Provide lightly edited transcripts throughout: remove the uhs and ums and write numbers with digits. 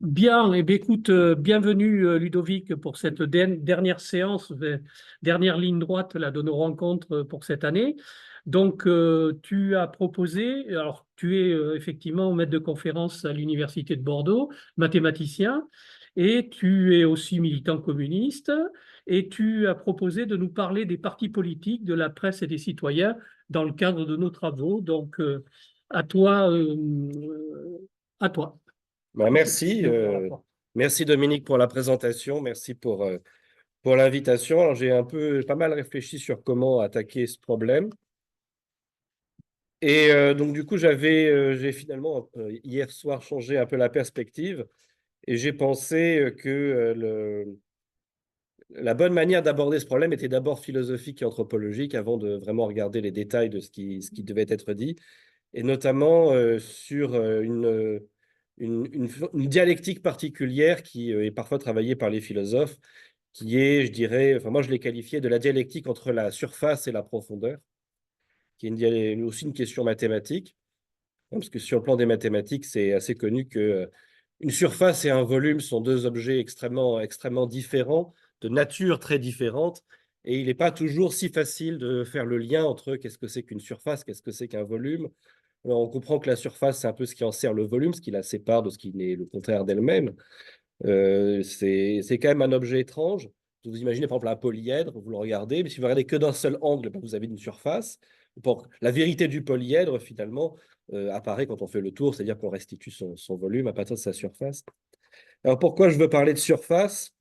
Bien, eh bien, écoute, bienvenue Ludovic pour cette dernière séance, dernière ligne droite là, de nos rencontres pour cette année. Donc, tu as proposé, alors tu es effectivement maître de conférence à l'Université de Bordeaux, mathématicien, et tu es aussi militant communiste, et tu as proposé de nous parler des partis politiques, de la presse et des citoyens dans le cadre de nos travaux. Donc, à toi, à toi. Ben, merci, J'ouvre la porte. merci Dominique pour la présentation, merci pour l'invitation. Alors j'ai pas mal réfléchi sur comment attaquer ce problème. Et donc du coup j'ai finalement hier soir changé un peu la perspective et j'ai pensé que la bonne manière d'aborder ce problème était d'abord philosophique et anthropologique avant de vraiment regarder les détails de ce qui devait être dit, et notamment sur une dialectique particulière qui est parfois travaillée par les philosophes, qui est, je dirais, enfin moi je l'ai qualifié de la dialectique entre la surface et la profondeur, qui est aussi une question mathématique, hein, parce que sur le plan des mathématiques, c'est assez connu que une surface et un volume sont deux objets extrêmement différents, de nature très différente, et il n'est pas toujours si facile de faire le lien entre qu'est-ce que c'est qu'une surface, qu'est-ce que c'est qu'un volume. Alors, on comprend que la surface, c'est un peu ce qui en sert le volume, ce qui la sépare de ce qui est le contraire d'elle-même. C'est quand même un objet étrange. Vous imaginez par exemple un polyèdre, vous le regardez, mais si vous regardez que d'un seul angle, ben, vous avez une surface. La vérité du polyèdre, finalement, apparaît quand on fait le tour, c'est-à-dire qu'on restitue son volume à partir de sa surface. Alors pourquoi je veux parler de surface?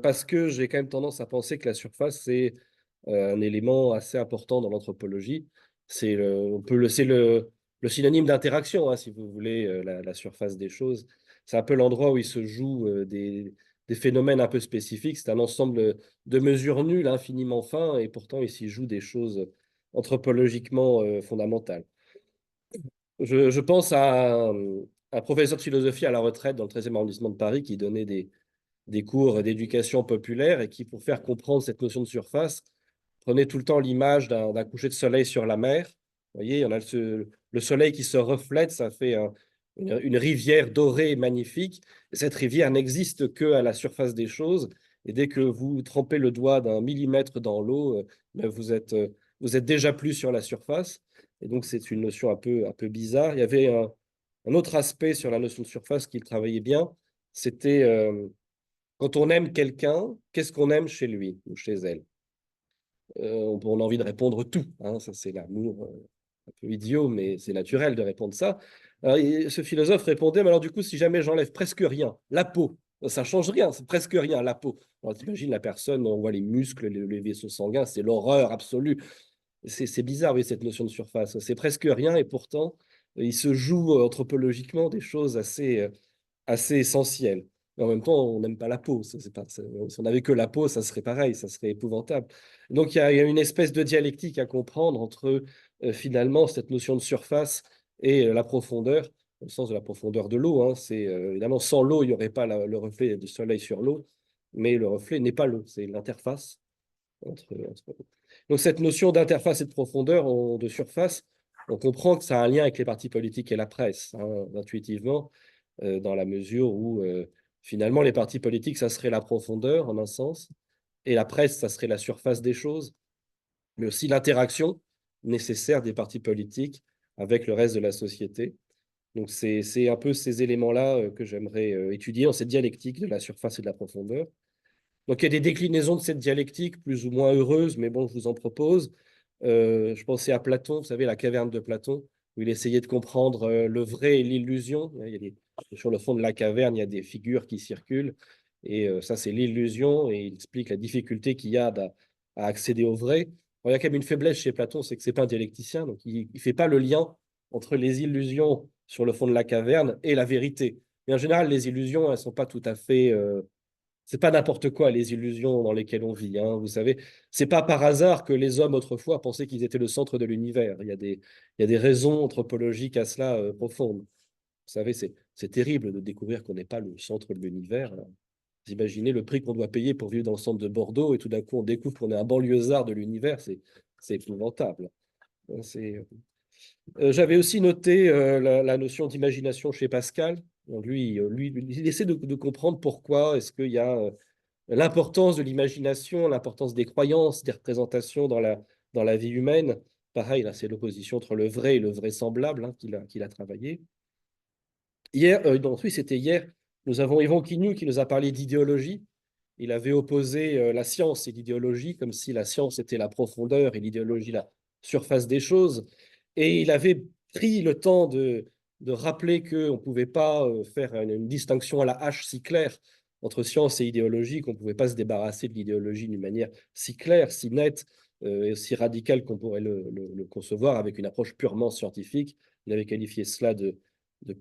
Parce que j'ai quand même tendance à penser que la surface, c'est un élément assez important dans l'anthropologie. C'est le synonyme d'interaction, hein, si vous voulez, la surface des choses. C'est un peu l'endroit où il se joue des phénomènes un peu spécifiques. C'est un ensemble de mesures nulles, infiniment fins, et pourtant il s'y joue des choses anthropologiquement fondamentales. Je pense à un professeur de philosophie à la retraite dans le 13e arrondissement de Paris qui donnait des cours d'éducation populaire et qui, pour faire comprendre cette notion de surface, prenait tout le temps l'image d'un coucher de soleil sur la mer. Vous voyez, on a le soleil qui se reflète, ça fait une rivière dorée et magnifique. Et cette rivière n'existe que à la surface des choses. Et dès que vous trempez le doigt d'un millimètre dans l'eau, ben vous êtes déjà plus sur la surface. Et donc, c'est une notion un peu bizarre. Il y avait un autre aspect sur la notion de surface qu'il travaillait bien. C'était quand on aime quelqu'un, qu'est-ce qu'on aime chez lui ou chez elle? On a envie de répondre tout, hein, ça c'est l'amour un peu idiot, mais c'est naturel de répondre ça. Alors, ce philosophe répondait, mais alors du coup, si jamais j'enlève presque rien, la peau, ça change rien, c'est presque rien, la peau. Alors t'imagines la personne, on voit les muscles, les vaisseaux sanguins, c'est l'horreur absolue. C'est bizarre, oui, cette notion de surface. C'est presque rien, et pourtant, il se joue anthropologiquement des choses assez essentielles. Mais en même temps, on n'aime pas la peau. Si on n'avait que la peau, ça serait pareil, ça serait épouvantable. Donc, il y a une espèce de dialectique à comprendre entre finalement cette notion de surface et la profondeur, au sens de la profondeur de l'eau, hein. C'est évidemment sans l'eau, il n'y aurait pas le reflet du soleil sur l'eau, mais le reflet n'est pas l'eau, c'est l'interface entre. Donc, cette notion d'interface et de profondeur, de surface, on comprend que ça a un lien avec les partis politiques et la presse, hein, intuitivement, dans la mesure où finalement les partis politiques, ça serait la profondeur en un sens, et la presse, ça serait la surface des choses, mais aussi l'interaction nécessaire des partis politiques avec le reste de la société. Donc c'est un peu ces éléments-là que j'aimerais étudier dans cette dialectique de la surface et de la profondeur. Donc il y a des déclinaisons de cette dialectique plus ou moins heureuses, mais bon, je vous en propose. Je pensais à Platon, vous savez, la caverne de Platon, où il essayait de comprendre le vrai et l'illusion. Sur le fond de la caverne, il y a des figures qui circulent, et ça, c'est l'illusion, et il explique la difficulté qu'il y a à accéder au vrai. Alors, il y a quand même une faiblesse chez Platon, c'est que c'est pas un dialecticien, donc il ne fait pas le lien entre les illusions sur le fond de la caverne et la vérité. Mais en général, les illusions, elles sont pas tout à fait c'est pas n'importe quoi, les illusions dans lesquelles on vit, hein, vous savez. C'est pas par hasard que les hommes autrefois pensaient qu'ils étaient le centre de l'univers. Il y a des raisons anthropologiques à cela profondes. Vous savez, c'est terrible de découvrir qu'on n'est pas le centre de l'univers. Vous imaginez le prix qu'on doit payer pour vivre dans le centre de Bordeaux et tout d'un coup on découvre qu'on est un banlieusard de l'univers. C'est épouvantable. C'est J'avais aussi noté la notion d'imagination chez Pascal. Donc lui, il essaie de comprendre pourquoi est-ce qu'il y a l'importance de l'imagination, l'importance des croyances, des représentations dans la vie humaine. Pareil, là, c'est l'opposition entre le vrai et le vraisemblable hein, qu'il a travaillé. Hier, oui, c'était hier, nous avons Yvon Quignou qui nous a parlé d'idéologie. Il avait opposé la science et l'idéologie, comme si la science était la profondeur et l'idéologie la surface des choses. Et il avait pris le temps de rappeler qu'on ne pouvait pas faire une distinction à la hache si claire entre science et idéologie, qu'on ne pouvait pas se débarrasser de l'idéologie d'une manière si claire, si nette et aussi radicale qu'on pourrait le concevoir avec une approche purement scientifique. Il avait qualifié cela de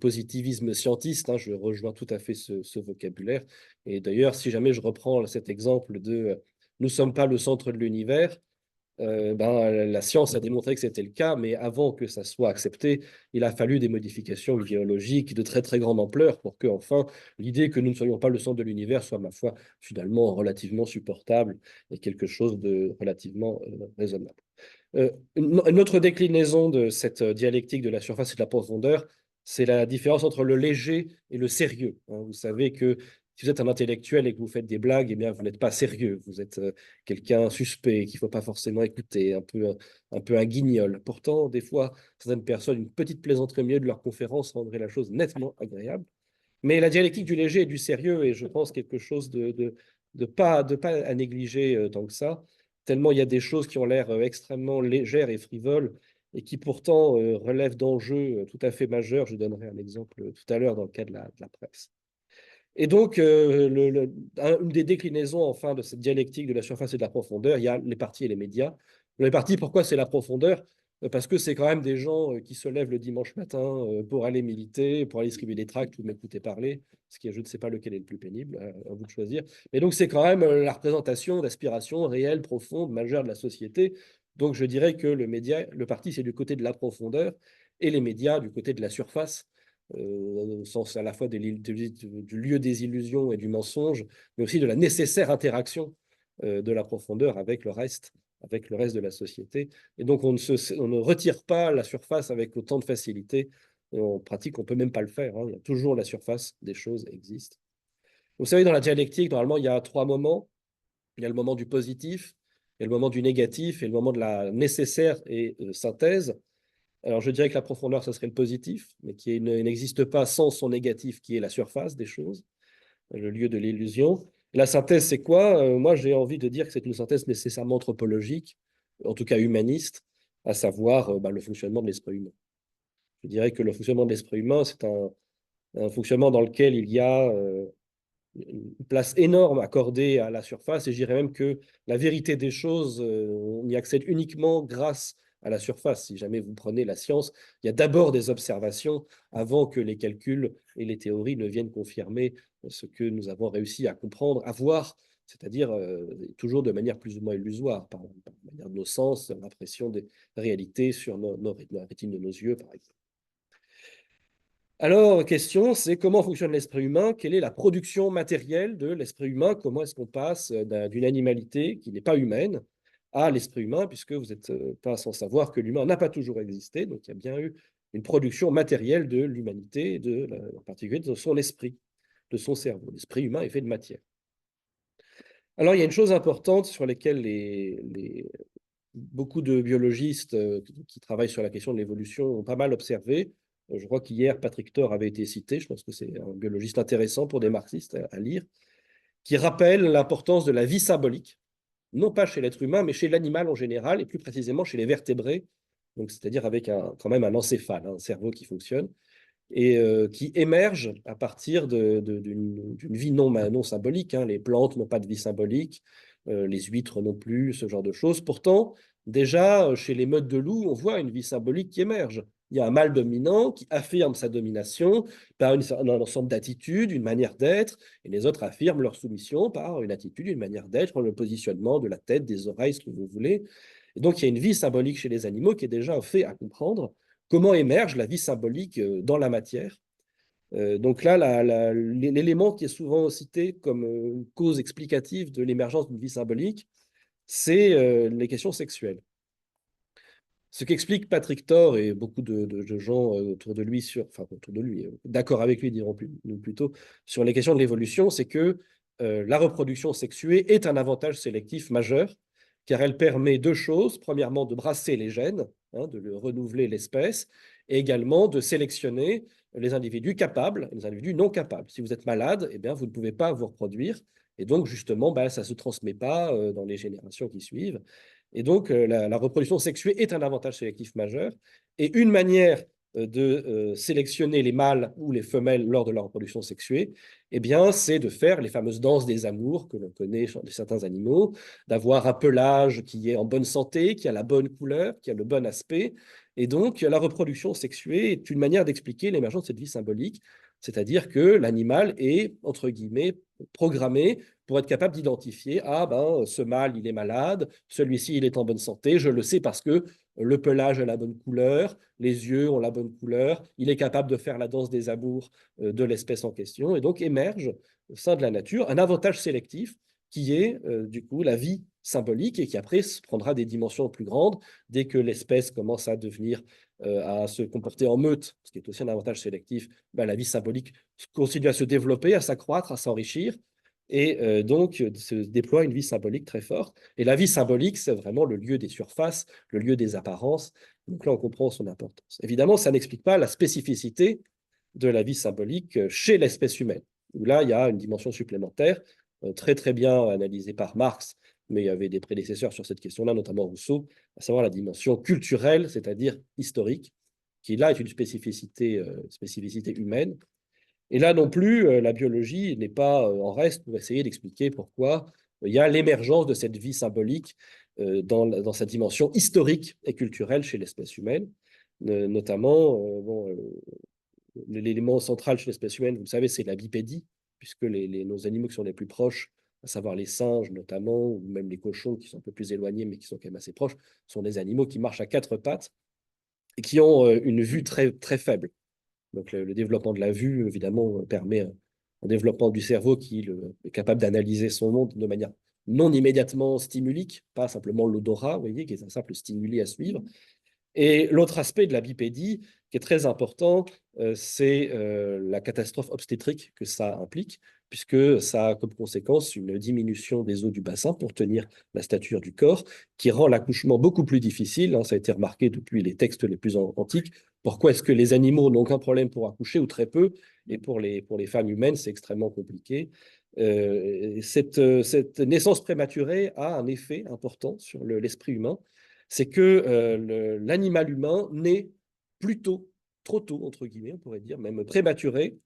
positivisme scientiste. Hein, je rejoins tout à fait ce vocabulaire. Et d'ailleurs, si jamais je reprends cet exemple de nous ne sommes pas le centre de l'univers, la science a démontré que c'était le cas, mais avant que ça soit accepté, il a fallu des modifications idéologiques de très très grande ampleur pour que, enfin, l'idée que nous ne soyons pas le centre de l'univers soit, ma foi, finalement relativement supportable et quelque chose de relativement raisonnable. Une autre déclinaison de cette dialectique de la surface et de la profondeur, c'est la différence entre le léger et le sérieux. Hein. Vous savez que si vous êtes un intellectuel et que vous faites des blagues, eh bien, vous n'êtes pas sérieux. Vous êtes quelqu'un suspect qu'il ne faut pas forcément écouter, un peu un guignol. Pourtant, des fois, certaines personnes, une petite plaisanterie au milieu de leur conférence rendrait la chose nettement agréable. Mais la dialectique du léger et du sérieux est, je pense, quelque chose de pas à négliger tant que ça, tellement il y a des choses qui ont l'air extrêmement légères et frivoles et qui pourtant relèvent d'enjeux tout à fait majeurs. Je donnerai un exemple tout à l'heure dans le cas de la presse. Et donc, une des déclinaisons, enfin, de cette dialectique de la surface et de la profondeur, il y a les partis et les médias. Les partis, pourquoi c'est la profondeur? Parce que c'est quand même des gens qui se lèvent le dimanche matin pour aller militer, pour aller distribuer des tracts ou m'écouter parler, ce qui, je ne sais pas lequel est le plus pénible, à vous de choisir. Mais donc, c'est quand même la représentation d'aspirations réelles, profondes, majeures de la société. Donc, je dirais que le parti, c'est du côté de la profondeur et les médias du côté de la surface au sens à la fois du lieu des illusions et du mensonge, mais aussi de la nécessaire interaction de la profondeur avec le reste de la société. Et donc, on ne retire pas la surface avec autant de facilité. En pratique, on ne peut même pas le faire. Hein. Il y a toujours la surface des choses existe. Vous savez, dans la dialectique, normalement, il y a trois moments. Il y a le moment du positif, il y a le moment du négatif et le moment de la nécessaire et synthèse. Alors, je dirais que la profondeur, ça serait le positif, mais qui n'existe pas sans son négatif, qui est la surface des choses, le lieu de l'illusion. La synthèse, c'est quoi? Moi, j'ai envie de dire que c'est une synthèse nécessairement anthropologique, en tout cas humaniste, à savoir le fonctionnement de l'esprit humain. Je dirais que le fonctionnement de l'esprit humain, c'est un fonctionnement dans lequel il y a une place énorme accordée à la surface, et je dirais même que la vérité des choses, on y accède uniquement grâce à la surface. Si jamais vous prenez la science, il y a d'abord des observations avant que les calculs et les théories ne viennent confirmer ce que nous avons réussi à comprendre, à voir, c'est-à-dire toujours de manière plus ou moins illusoire, par manière de nos sens, l'impression des réalités sur la rétine de nos yeux, par exemple. Alors, question, c'est comment fonctionne l'esprit humain? Quelle est la production matérielle de l'esprit humain? Comment est-ce qu'on passe d'une animalité qui n'est pas humaine à l'esprit humain, puisque vous n'êtes pas sans savoir que l'humain n'a pas toujours existé, donc il y a bien eu une production matérielle de l'humanité, en particulier de son esprit, de son cerveau. L'esprit humain est fait de matière. Alors, il y a une chose importante sur laquelle beaucoup de biologistes qui travaillent sur la question de l'évolution ont pas mal observé. Je crois qu'hier, Patrick Thor avait été cité. Je pense que c'est un biologiste intéressant pour des marxistes à lire, qui rappelle l'importance de la vie symbolique, non pas chez l'être humain, mais chez l'animal en général, et plus précisément chez les vertébrés, donc c'est-à-dire avec quand même un encéphale, un cerveau qui fonctionne, et qui émerge à partir d'une vie non symbolique. Hein. Les plantes n'ont pas de vie symbolique, les huîtres non plus, ce genre de choses. Pourtant, déjà, chez les meutes de loup, on voit une vie symbolique qui émerge. Il y a un mâle dominant qui affirme sa domination par un ensemble d'attitudes, une manière d'être, et les autres affirment leur soumission par une attitude, une manière d'être, le positionnement de la tête, des oreilles, ce que vous voulez. Et donc, il y a une vie symbolique chez les animaux qui est déjà un fait à comprendre. Comment émerge la vie symbolique dans la matière? Donc là, l'élément qui est souvent cité comme cause explicative de l'émergence d'une vie symbolique, c'est les questions sexuelles. Ce qu'explique Patrick Thor et beaucoup de gens autour de lui, enfin autour de lui, d'accord avec lui, dirons nous plutôt, sur les questions de l'évolution, c'est que la reproduction sexuée est un avantage sélectif majeur, car elle permet deux choses. Premièrement, de brasser les gènes, hein, renouveler l'espèce, et également de sélectionner les individus capables et les individus non capables. Si vous êtes malade, eh bien, vous ne pouvez pas vous reproduire, et donc justement, ça ne se transmet pas dans les générations qui suivent. Et donc, la reproduction sexuée est un avantage sélectif majeur. Et une manière de sélectionner les mâles ou les femelles lors de leur reproduction sexuée, eh bien, c'est de faire les fameuses danses des amours que l'on connaît de certains animaux, d'avoir un pelage qui est en bonne santé, qui a la bonne couleur, qui a le bon aspect. Et donc, la reproduction sexuée est une manière d'expliquer l'émergence de cette vie symbolique, c'est-à-dire que l'animal est, entre guillemets, programmé pour être capable d'identifier, ah ben, ce mâle, il est malade, celui-ci, il est en bonne santé, je le sais parce que le pelage a la bonne couleur, les yeux ont la bonne couleur, il est capable de faire la danse des amours de l'espèce en question, et donc émerge au sein de la nature un avantage sélectif qui est du coup la vie symbolique et qui après prendra des dimensions plus grandes dès que l'espèce commence à devenir, à se comporter en meute, ce qui est aussi un avantage sélectif. La vie symbolique continue à se développer, à s'accroître, à s'enrichir, et donc se déploie une vie symbolique très forte. Et la vie symbolique, c'est vraiment le lieu des surfaces, le lieu des apparences. Donc là, on comprend son importance. Évidemment, ça n'explique pas la spécificité de la vie symbolique chez l'espèce humaine, où là, il y a une dimension supplémentaire, très très bien analysée par Marx, mais il y avait des prédécesseurs sur cette question-là, notamment Rousseau, à savoir la dimension culturelle, c'est-à-dire historique, qui là est une spécificité humaine. Et là non plus, la biologie n'est pas en reste pour essayer d'expliquer pourquoi il y a l'émergence de cette vie symbolique dans sa dimension historique et culturelle chez l'espèce humaine. Notamment, l'élément central chez l'espèce humaine, vous le savez, c'est la bipédie, puisque nos animaux qui sont les plus proches, à savoir les singes notamment, ou même les cochons qui sont un peu plus éloignés, mais qui sont quand même assez proches, sont des animaux qui marchent à quatre pattes et qui ont une vue très, très faible. Donc le développement de la vue, évidemment, permet un développement du cerveau qui est capable d'analyser son monde de manière non immédiatement stimulique, pas simplement l'odorat, vous voyez, qui est un simple stimuli à suivre. Et l'autre aspect de la bipédie, qui est très important, c'est la catastrophe obstétrique que ça implique, puisque ça a comme conséquence une diminution des os du bassin pour tenir la stature du corps, qui rend l'accouchement beaucoup plus difficile. Ça a été remarqué depuis les textes les plus antiques. Pourquoi est-ce que les animaux n'ont aucun problème pour accoucher, ou très peu, et pour les femmes humaines, c'est extrêmement compliqué. Cette naissance prématurée a un effet important sur l'esprit humain, c'est que l'animal humain naît plutôt, trop tôt, entre guillemets, on pourrait dire, même prématuré,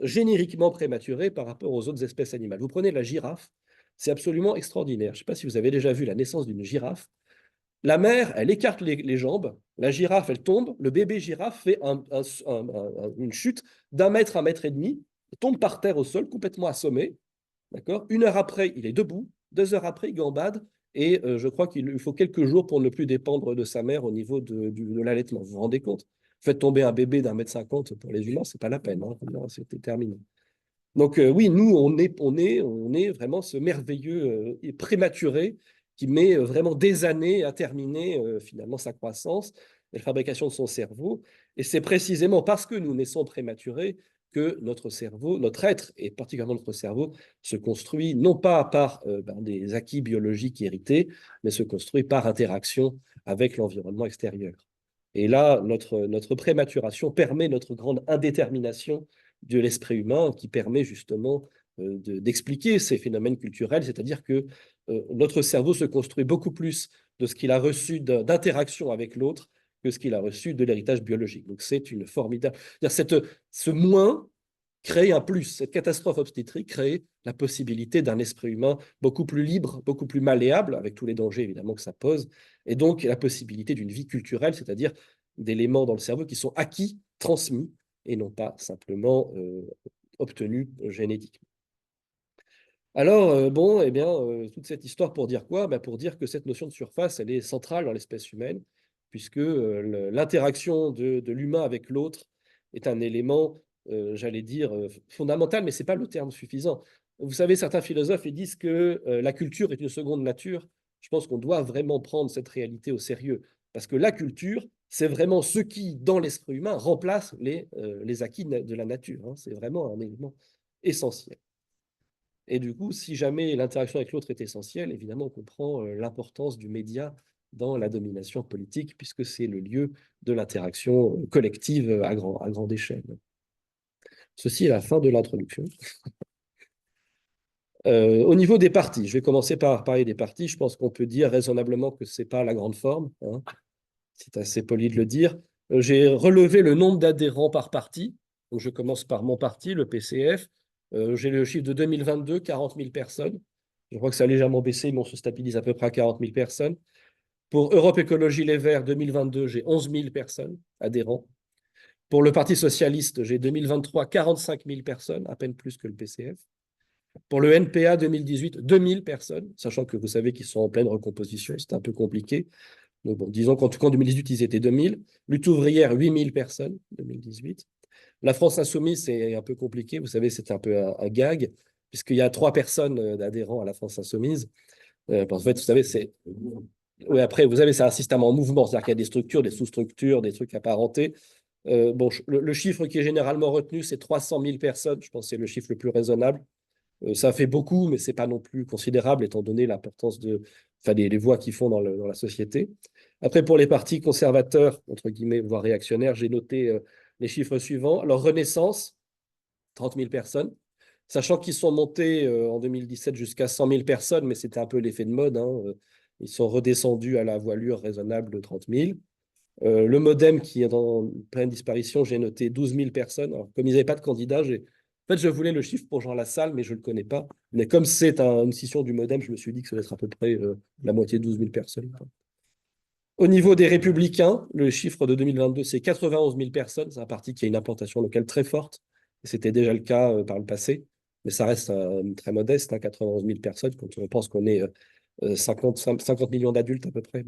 génériquement prématuré par rapport aux autres espèces animales. Vous prenez la girafe, c'est absolument extraordinaire. Je ne sais pas si vous avez déjà vu la naissance d'une girafe. La mère, elle écarte les jambes, la girafe, elle tombe, le bébé girafe fait une chute d'1 mètre, 1 mètre et demi, tombe par terre au sol, complètement assommé. D'accord. 1 heure après, il est debout. 2 heures après, il gambade. Et je crois qu'il lui faut quelques jours pour ne plus dépendre de sa mère au niveau de l'allaitement. Vous vous rendez compte? Faites tomber un bébé d'1,50 m pour les humains, c'est pas la peine. C'était terminé. Donc oui, nous, on est vraiment ce merveilleux et prématuré qui met vraiment des années à terminer finalement sa croissance et la fabrication de son cerveau. Et c'est précisément parce que nous naissons prématurés que notre cerveau, notre être, et particulièrement notre cerveau, se construit non pas par des acquis biologiques hérités, mais se construit par interaction avec l'environnement extérieur. Et là, notre prématuration permet notre grande indétermination de l'esprit humain qui permet justement d'expliquer ces phénomènes culturels, c'est-à-dire que notre cerveau se construit beaucoup plus de ce qu'il a reçu d'interaction avec l'autre que ce qu'il a reçu de l'héritage biologique. Donc c'est une formidable... Ce moins crée un plus. Cette catastrophe obstétrique crée la possibilité d'un esprit humain beaucoup plus libre, beaucoup plus malléable, avec tous les dangers évidemment que ça pose, et donc la possibilité d'une vie culturelle, c'est-à-dire d'éléments dans le cerveau qui sont acquis, transmis, et non pas simplement obtenus génétiquement. Alors, bon, eh bien, toute cette histoire pour dire quoi? Pour dire que cette notion de surface, elle est centrale dans l'espèce humaine, puisque l'interaction de l'humain avec l'autre est un élément, j'allais dire, fondamental, mais ce n'est pas le terme suffisant. Vous savez, certains philosophes ils disent que la culture est une seconde nature. Je pense qu'on doit vraiment prendre cette réalité au sérieux. Parce que la culture, c'est vraiment ce qui, dans l'esprit humain, remplace les acquis de la nature, hein. C'est vraiment un élément essentiel. Et du coup, si jamais l'interaction avec l'autre est essentielle, évidemment, on comprend l'importance du média dans la domination politique, puisque c'est le lieu de l'interaction collective à grande échelle. Ceci est la fin de l'introduction. Au niveau des partis, je vais commencer par parler des partis. Je pense qu'on peut dire raisonnablement que ce n'est pas la grande forme, hein. C'est assez poli de le dire. J'ai relevé le nombre d'adhérents par parti. Donc, je commence par mon parti, le PCF. J'ai le chiffre de 2022, 40 000 personnes. Je crois que ça a légèrement baissé, mais on se stabilise à peu près à 40 000 personnes. Pour Europe Écologie Les Verts, 2022, j'ai 11 000 personnes adhérents. Pour le Parti Socialiste, j'ai 2023, 45 000 personnes, à peine plus que le PCF. Pour le NPA 2018, 2 000 personnes, sachant que vous savez qu'ils sont en pleine recomposition, c'est un peu compliqué. Donc, bon, disons qu'en tout cas, en 2018, ils étaient 2 000. Lutte ouvrière, 8 000 personnes, 2018. La France insoumise, c'est un peu compliqué. Vous savez, c'est un peu un gag, puisqu'il y a 3 personnes d'adhérents à la France insoumise. En fait, vous savez, c'est... Oui, après, vous savez, c'est un système en mouvement, c'est-à-dire qu'il y a des structures, des sous-structures, des trucs apparentés. Bon, le chiffre qui est généralement retenu, c'est 300 000 personnes. Je pense que c'est le chiffre le plus raisonnable. Ça fait beaucoup, mais ce n'est pas non plus considérable, étant donné l'importance des voix qu'ils font dans la société. Après, pour les partis conservateurs, entre guillemets, voire réactionnaires, j'ai noté les chiffres suivants. Alors, Renaissance, 30 000 personnes, sachant qu'ils sont montés en 2017 jusqu'à 100 000 personnes, mais c'était un peu l'effet de mode, hein. Ils sont redescendus à la voilure raisonnable de 30 000. Le Modem, qui est en pleine disparition, j'ai noté 12 000 personnes. Alors, comme ils n'avaient pas de candidat, en fait, je voulais le chiffre pour Jean Lassalle, mais je ne le connais pas. Mais comme c'est une scission du Modem, je me suis dit que ça doit être à peu près la moitié de 12 000 personnes. Au niveau des Républicains, le chiffre de 2022, c'est 91 000 personnes. C'est un parti qui a une implantation locale très forte. C'était déjà le cas par le passé, mais ça reste très modeste, hein, 91 000 personnes, quand on pense qu'on est 50 millions d'adultes à peu près.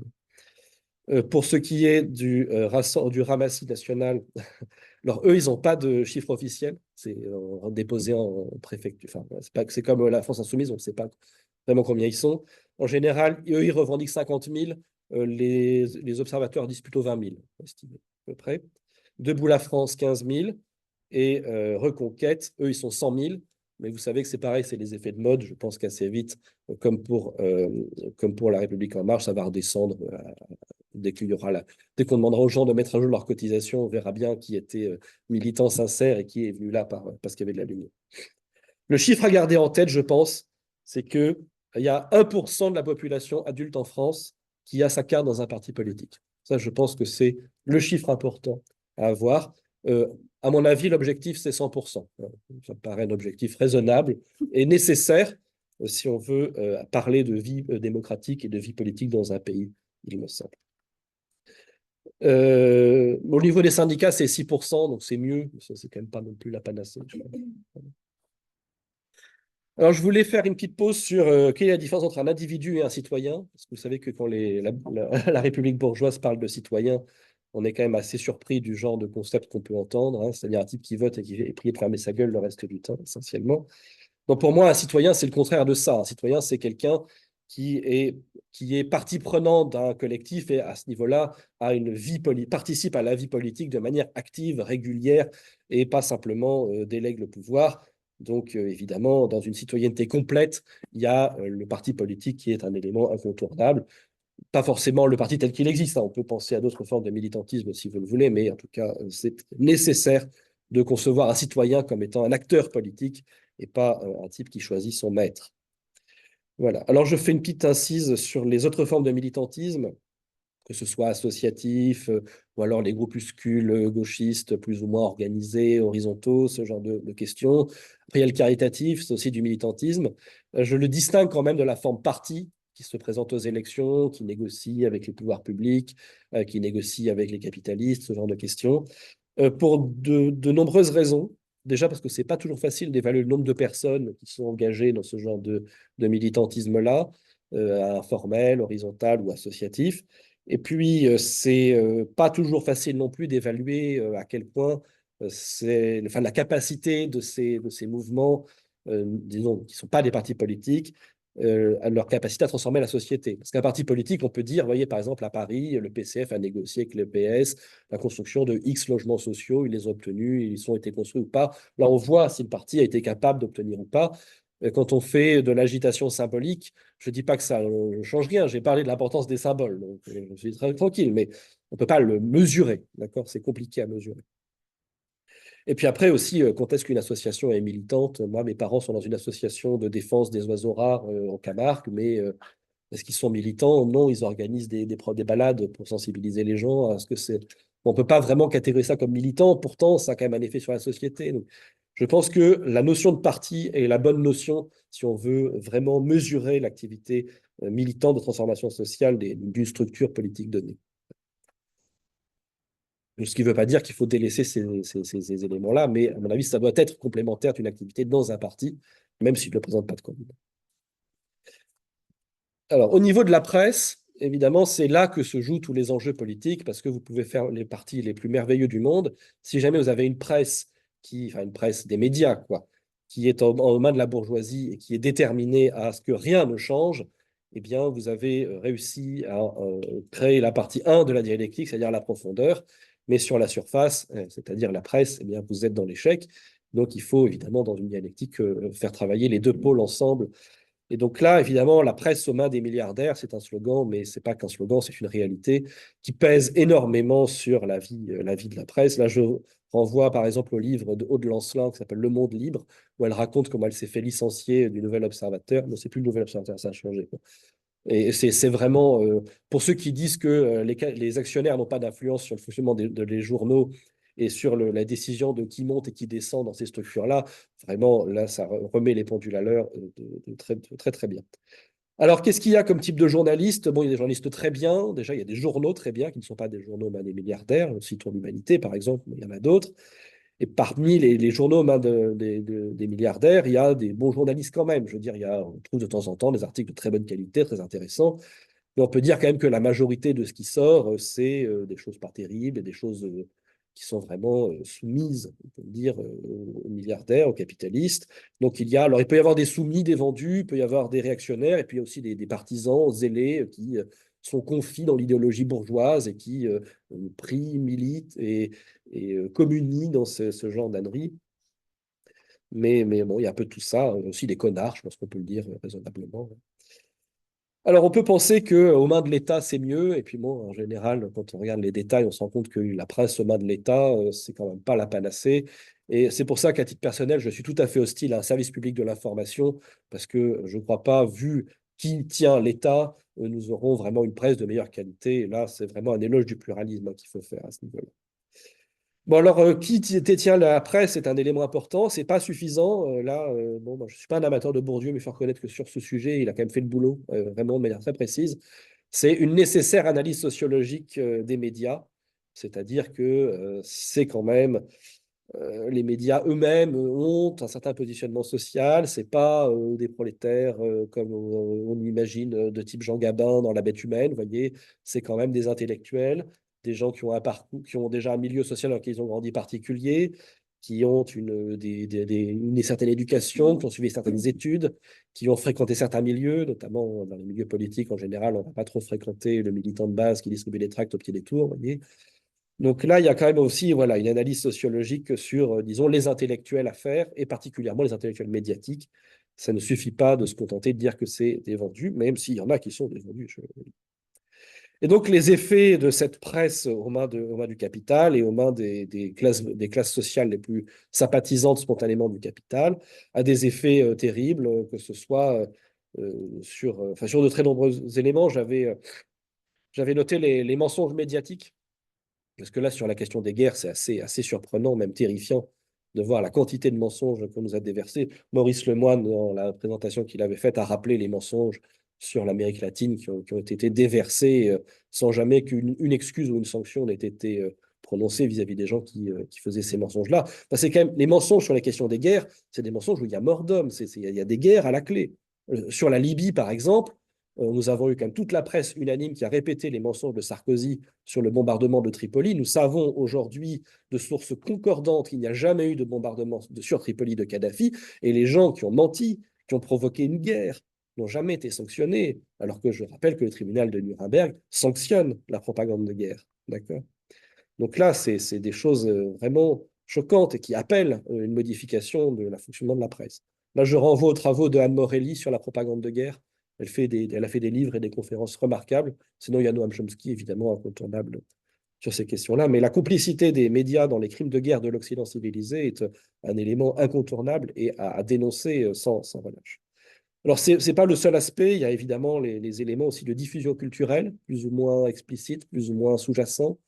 Pour ce qui est du Ramassis national, alors eux, ils n'ont pas de chiffre officiel. C'est déposé en préfecture. Enfin, c'est comme la France insoumise, on ne sait pas vraiment combien ils sont. En général, eux, ils revendiquent 50 000. Les observateurs disent plutôt 20 000, estimés, à peu près. Debout la France, 15 000. Et Reconquête, eux, ils sont 100 000. Mais vous savez que c'est pareil, c'est les effets de mode. Je pense qu'assez vite, comme pour La République En Marche, ça va redescendre dès qu'on demandera aux gens de mettre à jour leur cotisation, on verra bien qui était militant sincère et qui est venu là parce qu'il y avait de la lumière. Le chiffre à garder en tête, je pense, c'est qu'il y a 1% de la population adulte en France qui a sa carte dans un parti politique. Ça, je pense que c'est le chiffre important à avoir. À mon avis, l'objectif, c'est 100%. Ça me paraît un objectif raisonnable et nécessaire si on veut parler de vie démocratique et de vie politique dans un pays, il me semble. Au niveau des syndicats, c'est 6%, donc c'est mieux. Ça, c'est quand même pas non plus la panacée. Alors, je voulais faire une petite pause sur quelle est la différence entre un individu et un citoyen. Parce que vous savez que quand la République bourgeoise parle de citoyen, on est quand même assez surpris du genre de concept qu'on peut entendre, hein, c'est-à-dire un type qui vote et qui est prié de fermer sa gueule le reste du temps, essentiellement. Donc, pour moi, un citoyen, c'est le contraire de ça. Un citoyen, c'est quelqu'un qui est partie prenante d'un collectif et à ce niveau-là participe à la vie politique de manière active, régulière et pas simplement délègue le pouvoir. Donc, évidemment, dans une citoyenneté complète, il y a le parti politique qui est un élément incontournable. Pas forcément le parti tel qu'il existe, hein. On peut penser à d'autres formes de militantisme si vous le voulez, mais en tout cas, c'est nécessaire de concevoir un citoyen comme étant un acteur politique et pas un type qui choisit son maître. Voilà. Alors, je fais une petite incise sur les autres formes de militantisme, que ce soit associatif ou alors les groupuscules gauchistes plus ou moins organisés, horizontaux, ce genre de questions. Après, il y a le caritatif, c'est aussi du militantisme. Je le distingue quand même de la forme parti qui se présente aux élections, qui négocie avec les pouvoirs publics, qui négocie avec les capitalistes, ce genre de questions, pour de nombreuses raisons. Déjà parce que ce n'est pas toujours facile d'évaluer le nombre de personnes qui sont engagées dans ce genre de militantisme-là, informel, horizontal ou associatif. Et puis, c'est pas toujours facile non plus d'évaluer à quel point la capacité de ces mouvements, disons, qui ne sont pas des partis politiques, à leur capacité à transformer la société. Parce qu'un parti politique, on peut dire, voyez, par exemple, à Paris, le PCF a négocié avec le PS la construction de X logements sociaux, ils les ont obtenus, ils ont été construits ou pas. Là, on voit si le parti a été capable d'obtenir ou pas. Quand on fait de l'agitation symbolique, je ne dis pas que ça ne change rien, j'ai parlé de l'importance des symboles, donc je suis très tranquille, mais on ne peut pas le mesurer, d'accord? C'est compliqué à mesurer. Et puis après aussi, quand est-ce qu'une association est militante? Moi, mes parents sont dans une association de défense des oiseaux rares en Camargue, mais est-ce qu'ils sont militants? Non, ils organisent des balades pour sensibiliser les gens à ce que c'est. On ne peut pas vraiment catégoriser ça comme militant, pourtant, ça a quand même un effet sur la société. Donc, je pense que la notion de parti est la bonne notion si on veut vraiment mesurer l'activité militante de transformation sociale d'une structure politique donnée. Ce qui ne veut pas dire qu'il faut délaisser ces éléments-là, mais à mon avis, ça doit être complémentaire d'une activité dans un parti, même s'il ne présente pas de candidat. Alors, au niveau de la presse, évidemment, c'est là que se jouent tous les enjeux politiques, parce que vous pouvez faire les partis les plus merveilleux du monde. Si jamais vous avez une presse, enfin une presse des médias, quoi, qui est en main de la bourgeoisie et qui est déterminée à ce que rien ne change, eh bien, vous avez réussi à créer la partie 1 de la dialectique, c'est-à-dire la profondeur, mais sur la surface, c'est-à-dire la presse, eh bien, vous êtes dans l'échec. Donc, il faut évidemment, dans une dialectique, faire travailler les deux pôles ensemble. Et donc là, évidemment, la presse aux mains des milliardaires, c'est un slogan, mais ce n'est pas qu'un slogan, c'est une réalité qui pèse énormément sur la vie de la presse. Là, je renvoie par exemple au livre de Aude Lancelin qui s'appelle Le Monde libre, où elle raconte comment elle s'est fait licencier du Nouvel Observateur. Non, c'est plus le Nouvel Observateur, ça a changé, quoi. Et c'est vraiment, pour ceux qui disent que les actionnaires n'ont pas d'influence sur le fonctionnement des journaux et sur la décision de qui monte et qui descend dans ces structures-là, vraiment, là, ça remet les pendules à l'heure très, très, très bien. Alors, qu'est-ce qu'il y a comme type de journalistes? Bon, il y a des journalistes très bien. Déjà, il y a des journaux très bien qui ne sont pas des journaux des milliardaires. Citons l'Humanité, par exemple, mais il y en a d'autres. Et parmi les journaux aux mains des milliardaires, il y a des bons journalistes quand même. Je veux dire, on trouve de temps en temps des articles de très bonne qualité, très intéressants. Mais on peut dire quand même que la majorité de ce qui sort, c'est des choses pas terribles, et des choses qui sont vraiment soumises, on peut dire, aux milliardaires, aux capitalistes. Donc alors il peut y avoir des soumis, des vendus, il peut y avoir des réactionnaires, et puis il y a aussi des partisans zélés qui sont confits dans l'idéologie bourgeoise et qui prient, militent et communient dans ce genre d'ânerie. Mais bon, il y a un peu tout ça, aussi des connards, je pense qu'on peut le dire raisonnablement. Alors, on peut penser qu'aux mains de l'État, c'est mieux. Et puis, bon, en général, quand on regarde les détails, on se rend compte que la presse aux mains de l'État, c'est quand même pas la panacée. Et c'est pour ça qu'à titre personnel, je suis tout à fait hostile à un service public de l'information, parce que je ne crois pas, vu qui tient l'État, nous aurons vraiment une presse de meilleure qualité. Et là, c'est vraiment un éloge du pluralisme qu'il faut faire à ce niveau-là. Bon, alors, qui détient la presse est un élément important. C'est pas suffisant. Là, bon, moi, je suis pas un amateur de Bourdieu, mais il faut reconnaître que sur ce sujet, il a quand même fait le boulot, vraiment de manière très précise. C'est une nécessaire analyse sociologique des médias, c'est-à-dire que c'est quand même les médias eux-mêmes ont un certain positionnement social. C'est pas des prolétaires comme on imagine de type Jean Gabin dans La Bête humaine. Vous voyez, c'est quand même des intellectuels, des gens qui ont un parcours, qui ont déjà un milieu social dans lequel ils ont grandi particulier, qui ont une certaine éducation, qui ont suivi certaines études, qui ont fréquenté certains milieux, notamment dans les milieux politiques en général. On ne va pas trop fréquenter le militant de base qui distribue les tracts au pied des tours, vous voyez. Donc là, il y a quand même aussi voilà, une analyse sociologique sur, disons, les intellectuels à faire, et particulièrement les intellectuels médiatiques. Ça ne suffit pas de se contenter de dire que c'est des vendus, même s'il y en a qui sont des vendus. Et donc, les effets de cette presse aux mains du capital et aux mains des classes sociales les plus sympathisantes spontanément du capital a des effets terribles, que ce soit sur de très nombreux éléments. J'avais noté les mensonges médiatiques. Parce que là, sur la question des guerres, c'est assez surprenant, même terrifiant, de voir la quantité de mensonges qu'on nous a déversés. Maurice Lemoine, dans la présentation qu'il avait faite, a rappelé les mensonges sur l'Amérique latine qui ont été déversés sans jamais qu'une excuse ou une sanction n'ait été prononcée vis-à-vis des gens qui faisaient ces mensonges-là. Enfin, c'est quand même les mensonges sur la question des guerres, c'est des mensonges où il y a mort d'homme, il y a des guerres à la clé. Sur la Libye, par exemple, nous avons eu quand même toute la presse unanime qui a répété les mensonges de Sarkozy sur le bombardement de Tripoli. Nous savons aujourd'hui de sources concordantes qu'il n'y a jamais eu de bombardement sur Tripoli de Kadhafi. Et les gens qui ont menti, qui ont provoqué une guerre, n'ont jamais été sanctionnés, alors que je rappelle que le tribunal de Nuremberg sanctionne la propagande de guerre. D'accord? Donc là, c'est des choses vraiment choquantes et qui appellent une modification de la fonctionnement de la presse. Là, je renvoie aux travaux de Anne Morelli sur la propagande de guerre. Elle a fait des livres et des conférences remarquables. Sinon, il y a Noam Chomsky, évidemment, incontournable sur ces questions-là. Mais la complicité des médias dans les crimes de guerre de l'Occident civilisé est un élément incontournable et à dénoncer sans relâche. Alors, ce n'est pas le seul aspect. Il y a évidemment les éléments aussi de diffusion culturelle, plus ou moins explicites, plus ou moins sous-jacents.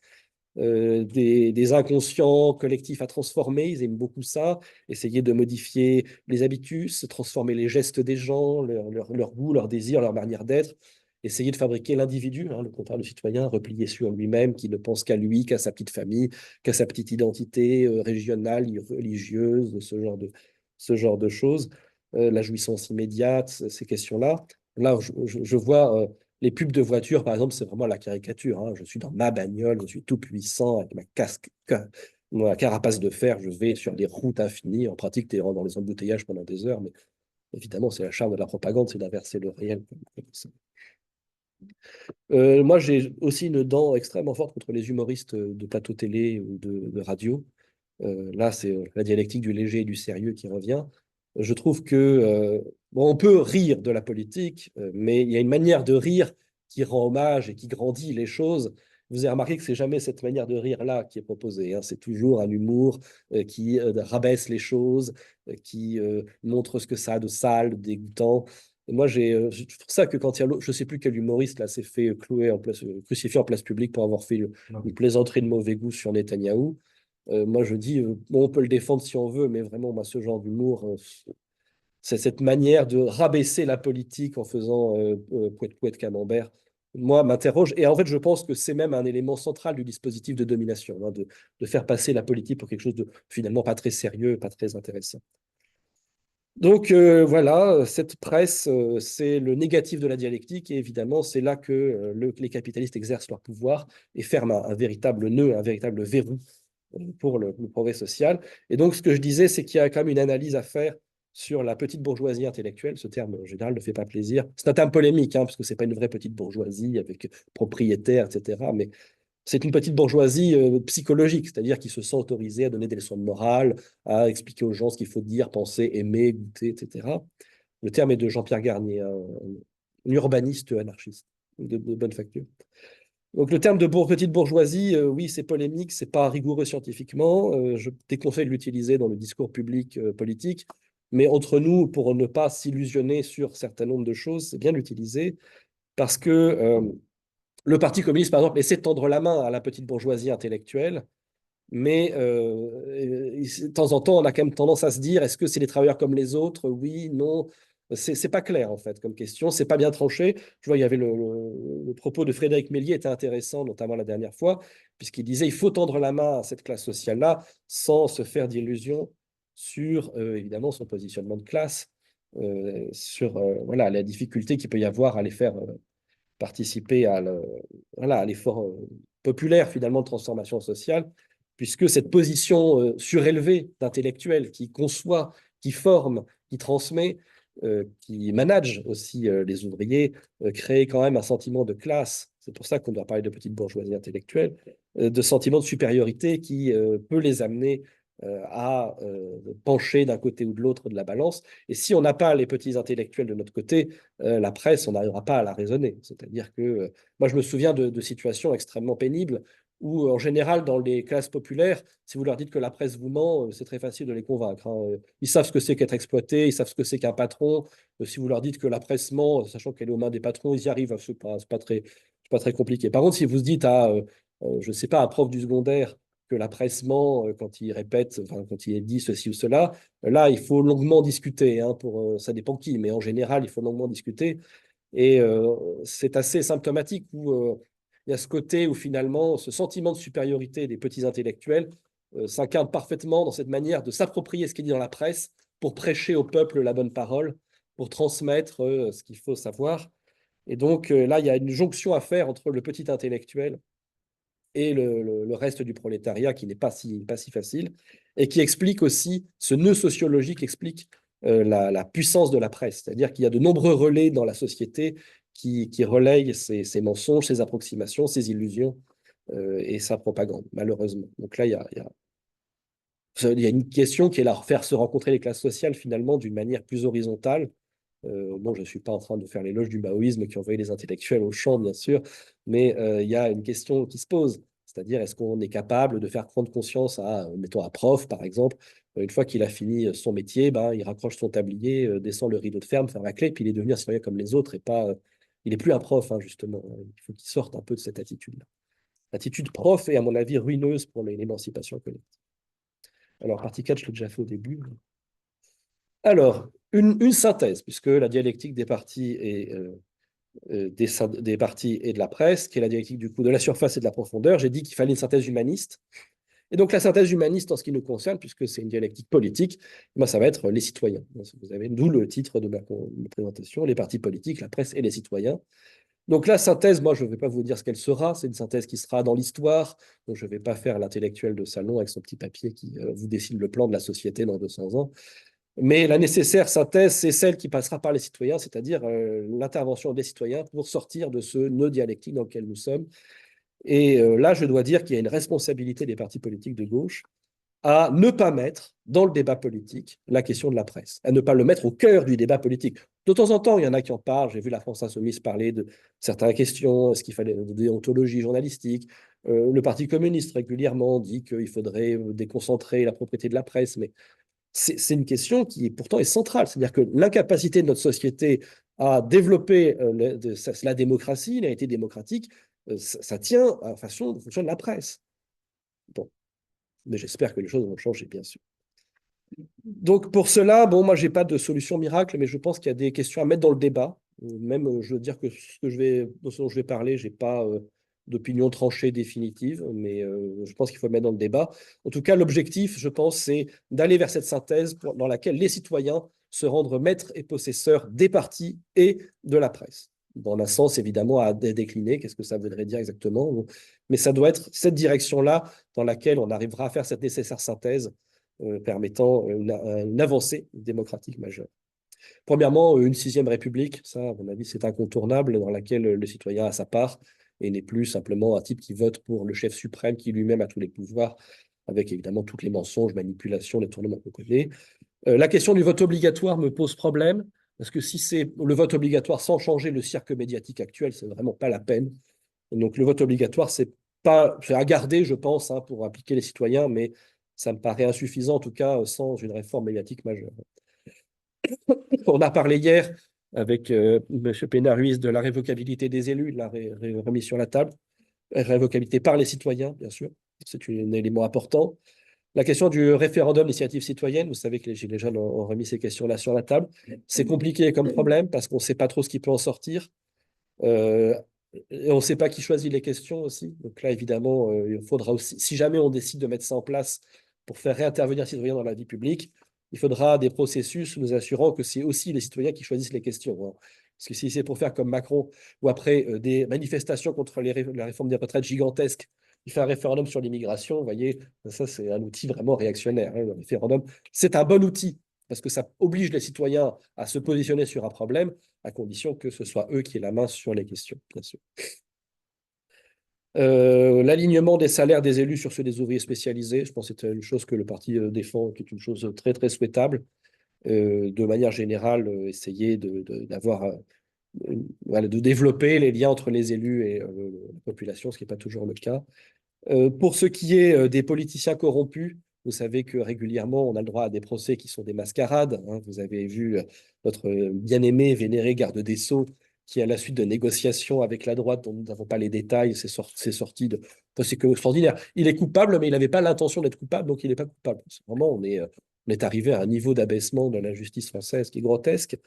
Des inconscients collectifs à transformer, ils aiment beaucoup ça, essayer de modifier les habitus, transformer les gestes des gens, leur goût, leur désir, leur manière d'être, essayer de fabriquer l'individu, le contraire du citoyen, replié sur lui-même, qui ne pense qu'à lui, qu'à sa petite famille, qu'à sa petite identité régionale, religieuse, ce genre de choses. La jouissance immédiate, ces questions-là. Là, je vois les pubs de voitures, par exemple, c'est vraiment la caricature. Hein. Je suis dans ma bagnole, je suis tout puissant avec ma carapace de fer, je vais sur des routes infinies. En pratique, tu es dans les embouteillages pendant des heures, mais évidemment, c'est la charme de la propagande, c'est d'inverser le réel comme ça. Moi, j'ai aussi une dent extrêmement forte contre les humoristes de plateau télé ou de radio. Là, c'est la dialectique du léger et du sérieux qui revient. Je trouve que bon, on peut rire de la politique, mais il y a une manière de rire qui rend hommage et qui grandit les choses. Vous avez remarqué que c'est jamais cette manière de rire-là qui est proposée. Hein. C'est toujours un humour qui rabaisse les choses, qui montre ce que ça a de sale, de dégoûtant. Et moi, je trouve ça que quand il y a, je ne sais plus quel humoriste là s'est fait clouer en place, crucifié en place publique pour avoir fait une plaisanterie de mauvais goût sur Netanyahou. Moi, je dis, bon, on peut le défendre si on veut, mais vraiment, moi, ce genre d'humour, c'est cette manière de rabaisser la politique en faisant pouet-pouet camembert, moi, m'interroge. Et en fait, je pense que c'est même un élément central du dispositif de domination, hein, de faire passer la politique pour quelque chose de finalement pas très sérieux, pas très intéressant. Donc voilà, cette presse, c'est le négatif de la dialectique et évidemment, c'est là que les capitalistes exercent leur pouvoir et ferment un véritable nœud, un véritable verrou pour le progrès social. Et donc, ce que je disais, c'est qu'il y a quand même une analyse à faire sur la petite bourgeoisie intellectuelle. Ce terme, en général, ne fait pas plaisir. C'est un terme polémique, hein, parce que ce n'est pas une vraie petite bourgeoisie avec propriétaire, etc. Mais c'est une petite bourgeoisie psychologique, c'est-à-dire qui se sent autorisée à donner des leçons de morale, à expliquer aux gens ce qu'il faut dire, penser, aimer, goûter, etc. Le terme est de Jean-Pierre Garnier, un urbaniste anarchiste de bonne facture. Donc le terme de petite bourgeoisie, oui, c'est polémique, c'est pas rigoureux scientifiquement. Je déconseille de l'utiliser dans le discours public politique, mais entre nous, pour ne pas s'illusionner sur un certain nombre de choses, c'est bien d'utiliser parce que le Parti communiste, par exemple, essaie de tendre la main à la petite bourgeoisie intellectuelle, mais de temps en temps, on a quand même tendance à se dire, est-ce que c'est des travailleurs comme les autres? Oui, non. C'est pas clair, en fait, comme question. C'est pas bien tranché. Je vois, il y avait le propos de Frédéric Mélier était intéressant, notamment la dernière fois, puisqu'il disait, il faut tendre la main à cette classe sociale-là sans se faire d'illusions sur, évidemment, son positionnement de classe, sur voilà, la difficulté qu'il peut y avoir à les faire participer voilà, à l'effort populaire, finalement, de transformation sociale, puisque cette position surélevée d'intellectuel qui conçoit, qui forme, qui transmet, qui manage aussi les ouvriers, crée quand même un sentiment de classe. C'est pour ça qu'on doit parler de petite bourgeoisie intellectuelle, de sentiment de supériorité qui peut les amener à pencher d'un côté ou de l'autre de la balance. Et si on n'a pas les petits intellectuels de notre côté, la presse, on n'arrivera pas à la raisonner. C'est-à-dire que moi, je me souviens de situations extrêmement pénibles où, en général, dans les classes populaires, si vous leur dites que la presse vous ment, c'est très facile de les convaincre. Hein. Ils savent ce que c'est qu'être exploité, ils savent ce que c'est qu'un patron. Si vous leur dites que la presse ment, sachant qu'elle est aux mains des patrons, ils y arrivent. C'est pas très compliqué. Par contre, si vous dites à, je ne sais pas, un prof du secondaire que la presse ment quand il répète, enfin, quand il dit ceci ou cela, là, il faut longuement discuter. Hein, ça dépend qui, mais en général, il faut longuement discuter. Et c'est assez symptomatique où il y a ce côté où finalement ce sentiment de supériorité des petits intellectuels s'incarne parfaitement dans cette manière de s'approprier ce qui est dit dans la presse pour prêcher au peuple la bonne parole, pour transmettre ce qu'il faut savoir. Et donc là, il y a une jonction à faire entre le petit intellectuel et le reste du prolétariat qui n'est pas si facile et qui explique aussi, ce nœud sociologique explique la puissance de la presse. C'est-à-dire qu'il y a de nombreux relais dans la société qui relayent ces mensonges, ces approximations, ces illusions et sa propagande, malheureusement. Donc là, il y a une question qui est là, faire se rencontrer les classes sociales finalement d'une manière plus horizontale. Bon, je ne suis pas en train de faire l'éloge du maoïsme qui envoyait les intellectuels au champ, bien sûr, mais il y a une question qui se pose. C'est-à-dire, est-ce qu'on est capable de faire prendre conscience à, mettons, un prof, par exemple, une fois qu'il a fini son métier, ben, il raccroche son tablier, descend le rideau de ferme, ferme la clé, puis il est devenu un citoyen comme les autres et pas. Il n'est plus un prof, hein, justement. Il faut qu'il sorte un peu de cette attitude-là. L'attitude prof est, à mon avis, ruineuse pour l'émancipation collective. Alors, partie 4, je l'ai déjà fait au début. Alors, une synthèse, puisque la dialectique des partis et des partis et de la presse, qui est la dialectique du coup de la surface et de la profondeur, j'ai dit qu'il fallait une synthèse humaniste. Et donc la synthèse humaniste en ce qui nous concerne, puisque c'est une dialectique politique, ben, ça va être les citoyens. Vous avez d'où le titre de ma présentation, les partis politiques, la presse et les citoyens. Donc la synthèse, moi je ne vais pas vous dire ce qu'elle sera, c'est une synthèse qui sera dans l'histoire, donc je ne vais pas faire l'intellectuel de salon avec son petit papier qui vous dessine le plan de la société dans 200 ans. Mais la nécessaire synthèse, c'est celle qui passera par les citoyens, c'est-à-dire l'intervention des citoyens pour sortir de ce nœud dialectique dans lequel nous sommes. Et là, je dois dire qu'il y a une responsabilité des partis politiques de gauche à ne pas mettre dans le débat politique la question de la presse, à ne pas le mettre au cœur du débat politique. De temps en temps, il y en a qui en parlent. J'ai vu la France Insoumise parler de certaines questions, est-ce qu'il fallait de déontologie journalistique. Le Parti communiste régulièrement dit qu'il faudrait déconcentrer la propriété de la presse, mais c'est une question qui pourtant est centrale. C'est-à-dire que l'incapacité de notre société à développer la démocratie, la réalité démocratique, ça tient à la façon de fonctionner de la presse. Bon, mais j'espère que les choses vont changer, bien sûr. Donc pour cela, bon, moi, je n'ai pas de solution miracle, mais je pense qu'il y a des questions à mettre dans le débat. Même, je veux dire que ce dont je vais parler, je n'ai pas d'opinion tranchée définitive, mais je pense qu'il faut le mettre dans le débat. En tout cas, l'objectif, je pense, c'est d'aller vers cette synthèse dans laquelle les citoyens se rendent maîtres et possesseurs des partis et de la presse. Dans un sens, évidemment, à décliner, qu'est-ce que ça voudrait dire exactement? Mais ça doit être cette direction-là dans laquelle on arrivera à faire cette nécessaire synthèse permettant une avancée démocratique majeure. Premièrement, une sixième république, ça, à mon avis, c'est incontournable, dans laquelle le citoyen a sa part et n'est plus simplement un type qui vote pour le chef suprême qui lui-même a tous les pouvoirs, avec évidemment toutes les mensonges, manipulations, les tournements qu'on connaît. La question du vote obligatoire me pose problème, parce que si c'est le vote obligatoire sans changer le cirque médiatique actuel, c'est vraiment pas la peine. Donc le vote obligatoire, c'est à garder, je pense, hein, pour appliquer les citoyens, mais ça me paraît insuffisant, en tout cas, sans une réforme médiatique majeure. On a parlé hier avec M. Pénard-Ruiz de la révocabilité des élus, de la remise sur la table, révocabilité par les citoyens, bien sûr, c'est un élément important. La question du référendum d'initiative citoyenne, vous savez que les Gilets jaunes ont remis ces questions-là sur la table. C'est compliqué comme problème parce qu'on ne sait pas trop ce qui peut en sortir. Et on ne sait pas qui choisit les questions aussi. Donc là, évidemment, il faudra aussi, si jamais on décide de mettre ça en place pour faire réintervenir les citoyens dans la vie publique, il faudra des processus nous assurant que c'est aussi les citoyens qui choisissent les questions, hein. Parce que si c'est pour faire comme Macron ou après des manifestations contre la réforme des retraites gigantesques, il fait un référendum sur l'immigration, vous voyez, ça c'est un outil vraiment réactionnaire, hein, le référendum. C'est un bon outil parce que ça oblige les citoyens à se positionner sur un problème, à condition que ce soit eux qui aient la main sur les questions, bien sûr. L'alignement des salaires des élus sur ceux des ouvriers spécialisés, je pense que c'est une chose que le parti défend, qui est une chose très, très souhaitable. De manière générale, essayer d'avoir, voilà, de développer les liens entre les élus et la population, ce qui n'est pas toujours le cas. Pour ce qui est des politiciens corrompus, vous savez que régulièrement, on a le droit à des procès qui sont des mascarades, hein. Vous avez vu notre bien-aimé, vénéré garde des Sceaux, qui, à la suite de négociations avec la droite, dont nous n'avons pas les détails, c'est sorti de... C'est que extraordinaire. Il est coupable, mais il n'avait pas l'intention d'être coupable, donc il n'est pas coupable. Vraiment, on est arrivé à un niveau d'abaissement de la justice française qui est grotesque.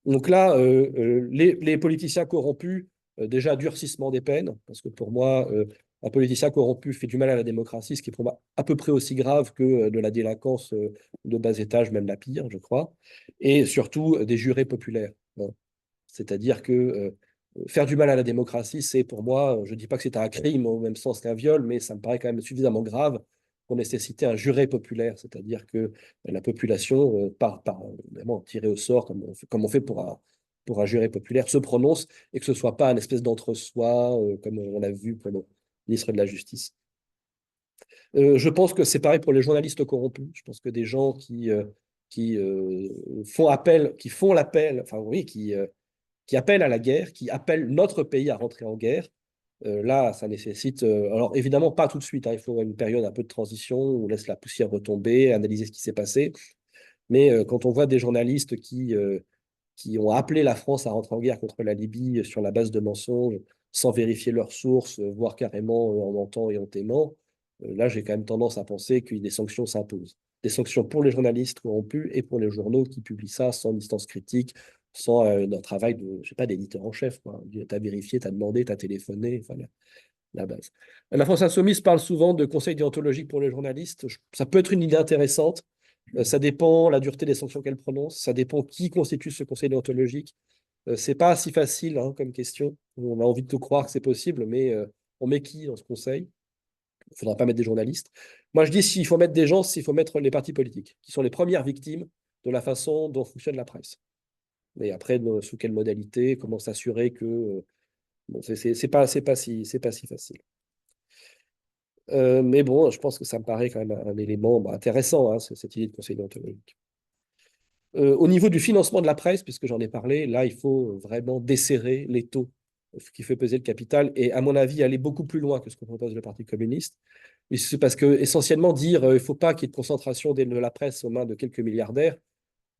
Donc là, les politiciens corrompus, déjà durcissement des peines, parce que pour moi, un politicien corrompu fait du mal à la démocratie, ce qui est pour moi à peu près aussi grave que de la délinquance de bas étage, même la pire, je crois, et surtout des jurés populaires, hein. C'est-à-dire que faire du mal à la démocratie, c'est pour moi, je ne dis pas que c'est un crime au même sens qu'un viol, mais ça me paraît quand même suffisamment grave pour nécessiter un juré populaire, c'est-à-dire que la population, évidemment, tirée au sort, comme on fait pour un juré populaire, se prononce et que ce ne soit pas un espèce d'entre-soi, comme on l'a vu pour le ministre de la Justice. Je pense que c'est pareil pour les journalistes corrompus. Je pense que des gens qui font l'appel, enfin oui, qui appellent à la guerre, qui appellent notre pays à rentrer en guerre, là, ça nécessite, alors évidemment pas tout de suite, hein, il faut une période un peu de transition, où on laisse la poussière retomber, analyser ce qui s'est passé, mais quand on voit des journalistes qui ont appelé la France à rentrer en guerre contre la Libye sur la base de mensonges, sans vérifier leurs sources, voire carrément en mentant et en témoignant, là, j'ai quand même tendance à penser que des sanctions s'imposent. Des sanctions pour les journalistes corrompus et pour les journaux qui publient ça sans distance critique, sans un travail de, je sais pas, d'éditeur en chef. Tu as vérifié, tu as demandé, tu as téléphoné, enfin, la base. La France Insoumise parle souvent de conseils déontologiques pour les journalistes. Ça peut être une idée intéressante. Ça dépend la dureté des sanctions qu'elle prononce, ça dépend qui constitue ce conseil déontologique. C'est pas si facile hein, comme question. On a envie de te croire que c'est possible, mais on met qui dans ce conseil? Il ne faudra pas mettre des journalistes. Moi, je dis s'il faut mettre des gens, s'il faut mettre les partis politiques, qui sont les premières victimes de la façon dont fonctionne la presse. Mais après, sous quelle modalité, comment s'assurer que... bon, c'est pas si facile. Mais bon, je pense que ça me paraît quand même un élément intéressant, hein, cette idée de conseil déontologique. Au niveau du financement de la presse, puisque j'en ai parlé, là, il faut vraiment desserrer les taux qui fait peser le capital et, à mon avis, aller beaucoup plus loin que ce que propose le Parti communiste. C'est parce que, essentiellement, dire il ne faut pas qu'il y ait de concentration de la presse aux mains de quelques milliardaires.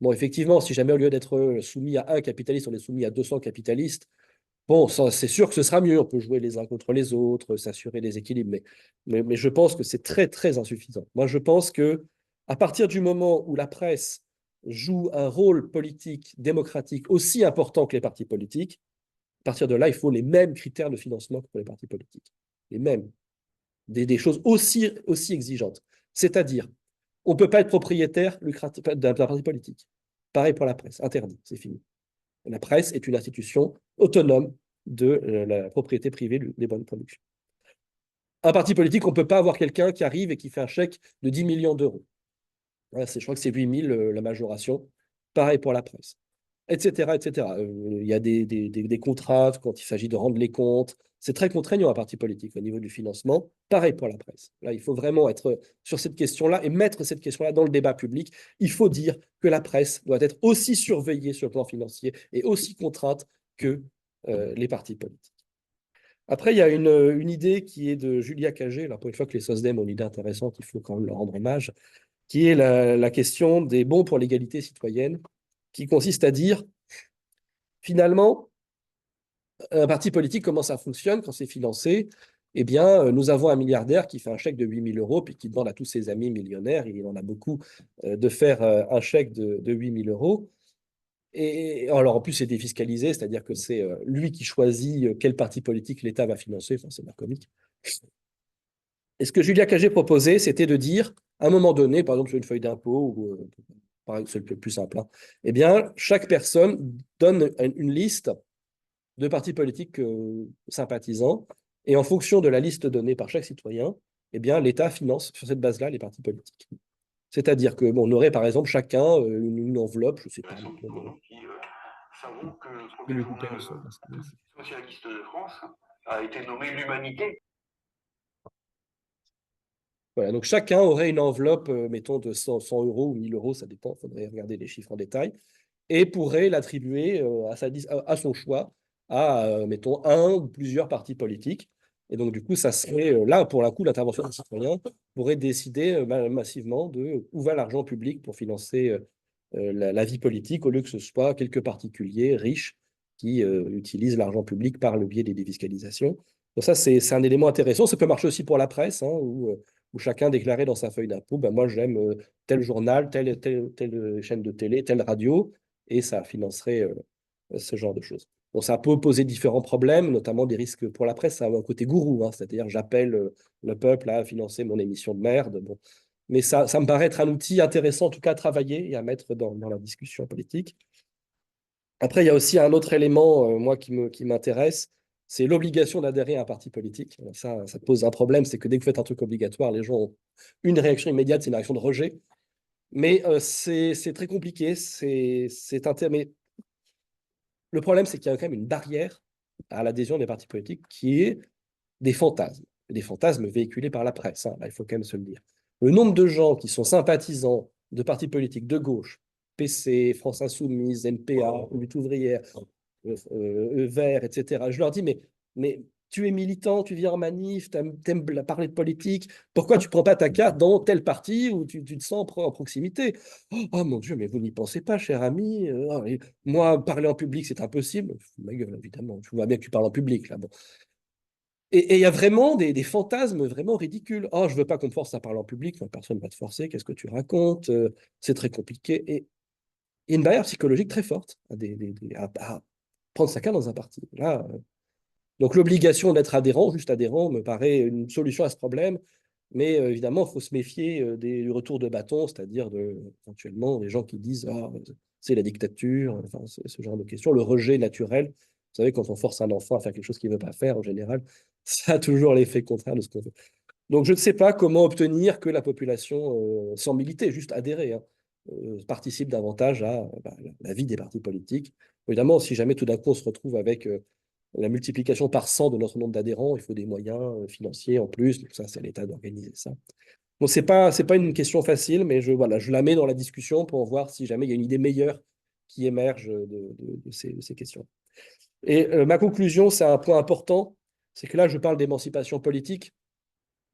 Bon, effectivement, si jamais, au lieu d'être soumis à un capitaliste, on est soumis à 200 capitalistes, bon, c'est sûr que ce sera mieux. On peut jouer les uns contre les autres, s'assurer des équilibres, mais je pense que c'est très, très insuffisant. Moi, je pense que à partir du moment où la presse joue un rôle politique, démocratique aussi important que les partis politiques, à partir de là, il faut les mêmes critères de financement que pour les partis politiques. Les mêmes. Des choses aussi exigeantes. C'est-à-dire, on ne peut pas être propriétaire d'un parti politique. Pareil pour la presse. Interdit. C'est fini. La presse est une institution autonome de la propriété privée des bonnes productions. Un parti politique, on ne peut pas avoir quelqu'un qui arrive et qui fait un chèque de 10 millions d'euros. Voilà, je crois que c'est 8 000 la majoration. Pareil pour la presse, etc. etc. Il y a des contraintes quand il s'agit de rendre les comptes. C'est très contraignant un parti politique au niveau du financement. Pareil pour la presse. Là, il faut vraiment être sur cette question-là et mettre cette question-là dans le débat public. Il faut dire que la presse doit être aussi surveillée sur le plan financier et aussi contrainte que les partis politiques. Après, il y a une idée qui est de Julia Cagé. Là, pour une fois que les SOSDEM ont une idée intéressante, il faut quand même leur rendre hommage, qui est la question des bons pour l'égalité citoyenne, qui consiste à dire, finalement, un parti politique, comment ça fonctionne quand c'est financé? Eh bien, nous avons un milliardaire qui fait un chèque de 8 000 euros, puis qui demande à tous ses amis millionnaires, il en a beaucoup, de faire un chèque de 8 000 euros. Et alors, en plus, c'est défiscalisé, c'est-à-dire que c'est lui qui choisit quel parti politique l'État va financer. Enfin, c'est pas comique. Et ce que Julia Cagé proposait, c'était de dire, à un moment donné, par exemple sur une feuille d'impôt, ou par exemple, c'est le plus simple, hein, eh bien, chaque personne donne une liste de partis politiques sympathisants, et en fonction de la liste donnée par chaque citoyen, eh bien, l'État finance sur cette base-là les partis politiques. C'est-à-dire que bon, on aurait par exemple chacun une enveloppe, je ne sais pas. Savons que Je vais premier lui couper le journal son. socialiste de France a été nommé l'Humanité. Voilà, donc chacun aurait une enveloppe, mettons, de 100 euros ou 1000 euros, ça dépend, il faudrait regarder les chiffres en détail, et pourrait l'attribuer à son choix à, mettons, un ou plusieurs partis politiques. Et donc, du coup, ça serait, là, pour le coup, l'intervention des citoyens pourrait décider massivement de où va l'argent public pour financer la vie politique, au lieu que ce soit quelques particuliers riches qui utilisent l'argent public par le biais des défiscalisations. Donc ça, c'est un élément intéressant. Ça peut marcher aussi pour la presse, hein, où chacun déclarait dans sa feuille d'impôt, ben moi j'aime tel journal, telle chaîne de télé, telle radio, et ça financerait ce genre de choses. Bon, ça peut poser différents problèmes, notamment des risques pour la presse. Ça a un côté gourou, hein, c'est-à-dire j'appelle le peuple à financer mon émission de merde. Bon. Mais ça me paraît être un outil intéressant, en tout cas à travailler et à mettre dans la discussion politique. Après, il y a aussi un autre élément, moi, qui m'intéresse, c'est l'obligation d'adhérer à un parti politique. Ça pose un problème, c'est que dès que vous faites un truc obligatoire, les gens ont une réaction immédiate, c'est une réaction de rejet. Mais c'est très compliqué, mais le problème, c'est qu'il y a quand même une barrière à l'adhésion des partis politiques qui est des fantasmes véhiculés par la presse. Là, il faut quand même se le dire. Le nombre de gens qui sont sympathisants de partis politiques de gauche, PC, France Insoumise, NPA, Lutte ouvrière, Vert, etc. Je leur dis, mais tu es militant, tu viens en manif, tu aimes parler de politique, pourquoi tu ne prends pas ta carte dans tel parti où tu te sens en proximité? Oh mon Dieu, mais vous n'y pensez pas, cher ami. Moi, parler en public, c'est impossible. Ma gueule, évidemment. Je vois bien que tu parles en public, là. Bon. Et il y a vraiment des fantasmes vraiment ridicules. Oh, je ne veux pas qu'on me force à parler en public. Enfin, personne ne va te forcer. Qu'est-ce que tu racontes? C'est très compliqué. Et il y a une barrière psychologique très forte à prendre sa carte dans un parti. Là, donc l'obligation d'être adhérent, juste adhérent, me paraît une solution à ce problème. Mais évidemment, il faut se méfier du retour de bâton, c'est-à-dire éventuellement des gens qui disent ah, c'est la dictature, enfin, ce genre de questions, le rejet naturel. Vous savez, quand on force un enfant à faire quelque chose qu'il ne veut pas faire, en général, ça a toujours l'effet contraire de ce qu'on veut. Donc, je ne sais pas comment obtenir que la population, sans militer, juste adhérer, hein, participe davantage à la vie des partis politiques. Évidemment, si jamais tout d'un coup on se retrouve avec la multiplication par 100 de notre nombre d'adhérents, il faut des moyens financiers en plus. Donc ça, c'est à l'État d'organiser ça. Donc, c'est pas une question facile, mais je la mets dans la discussion pour voir si jamais il y a une idée meilleure qui émerge de ces questions. Et ma conclusion, c'est un point important, c'est que là, je parle d'émancipation politique,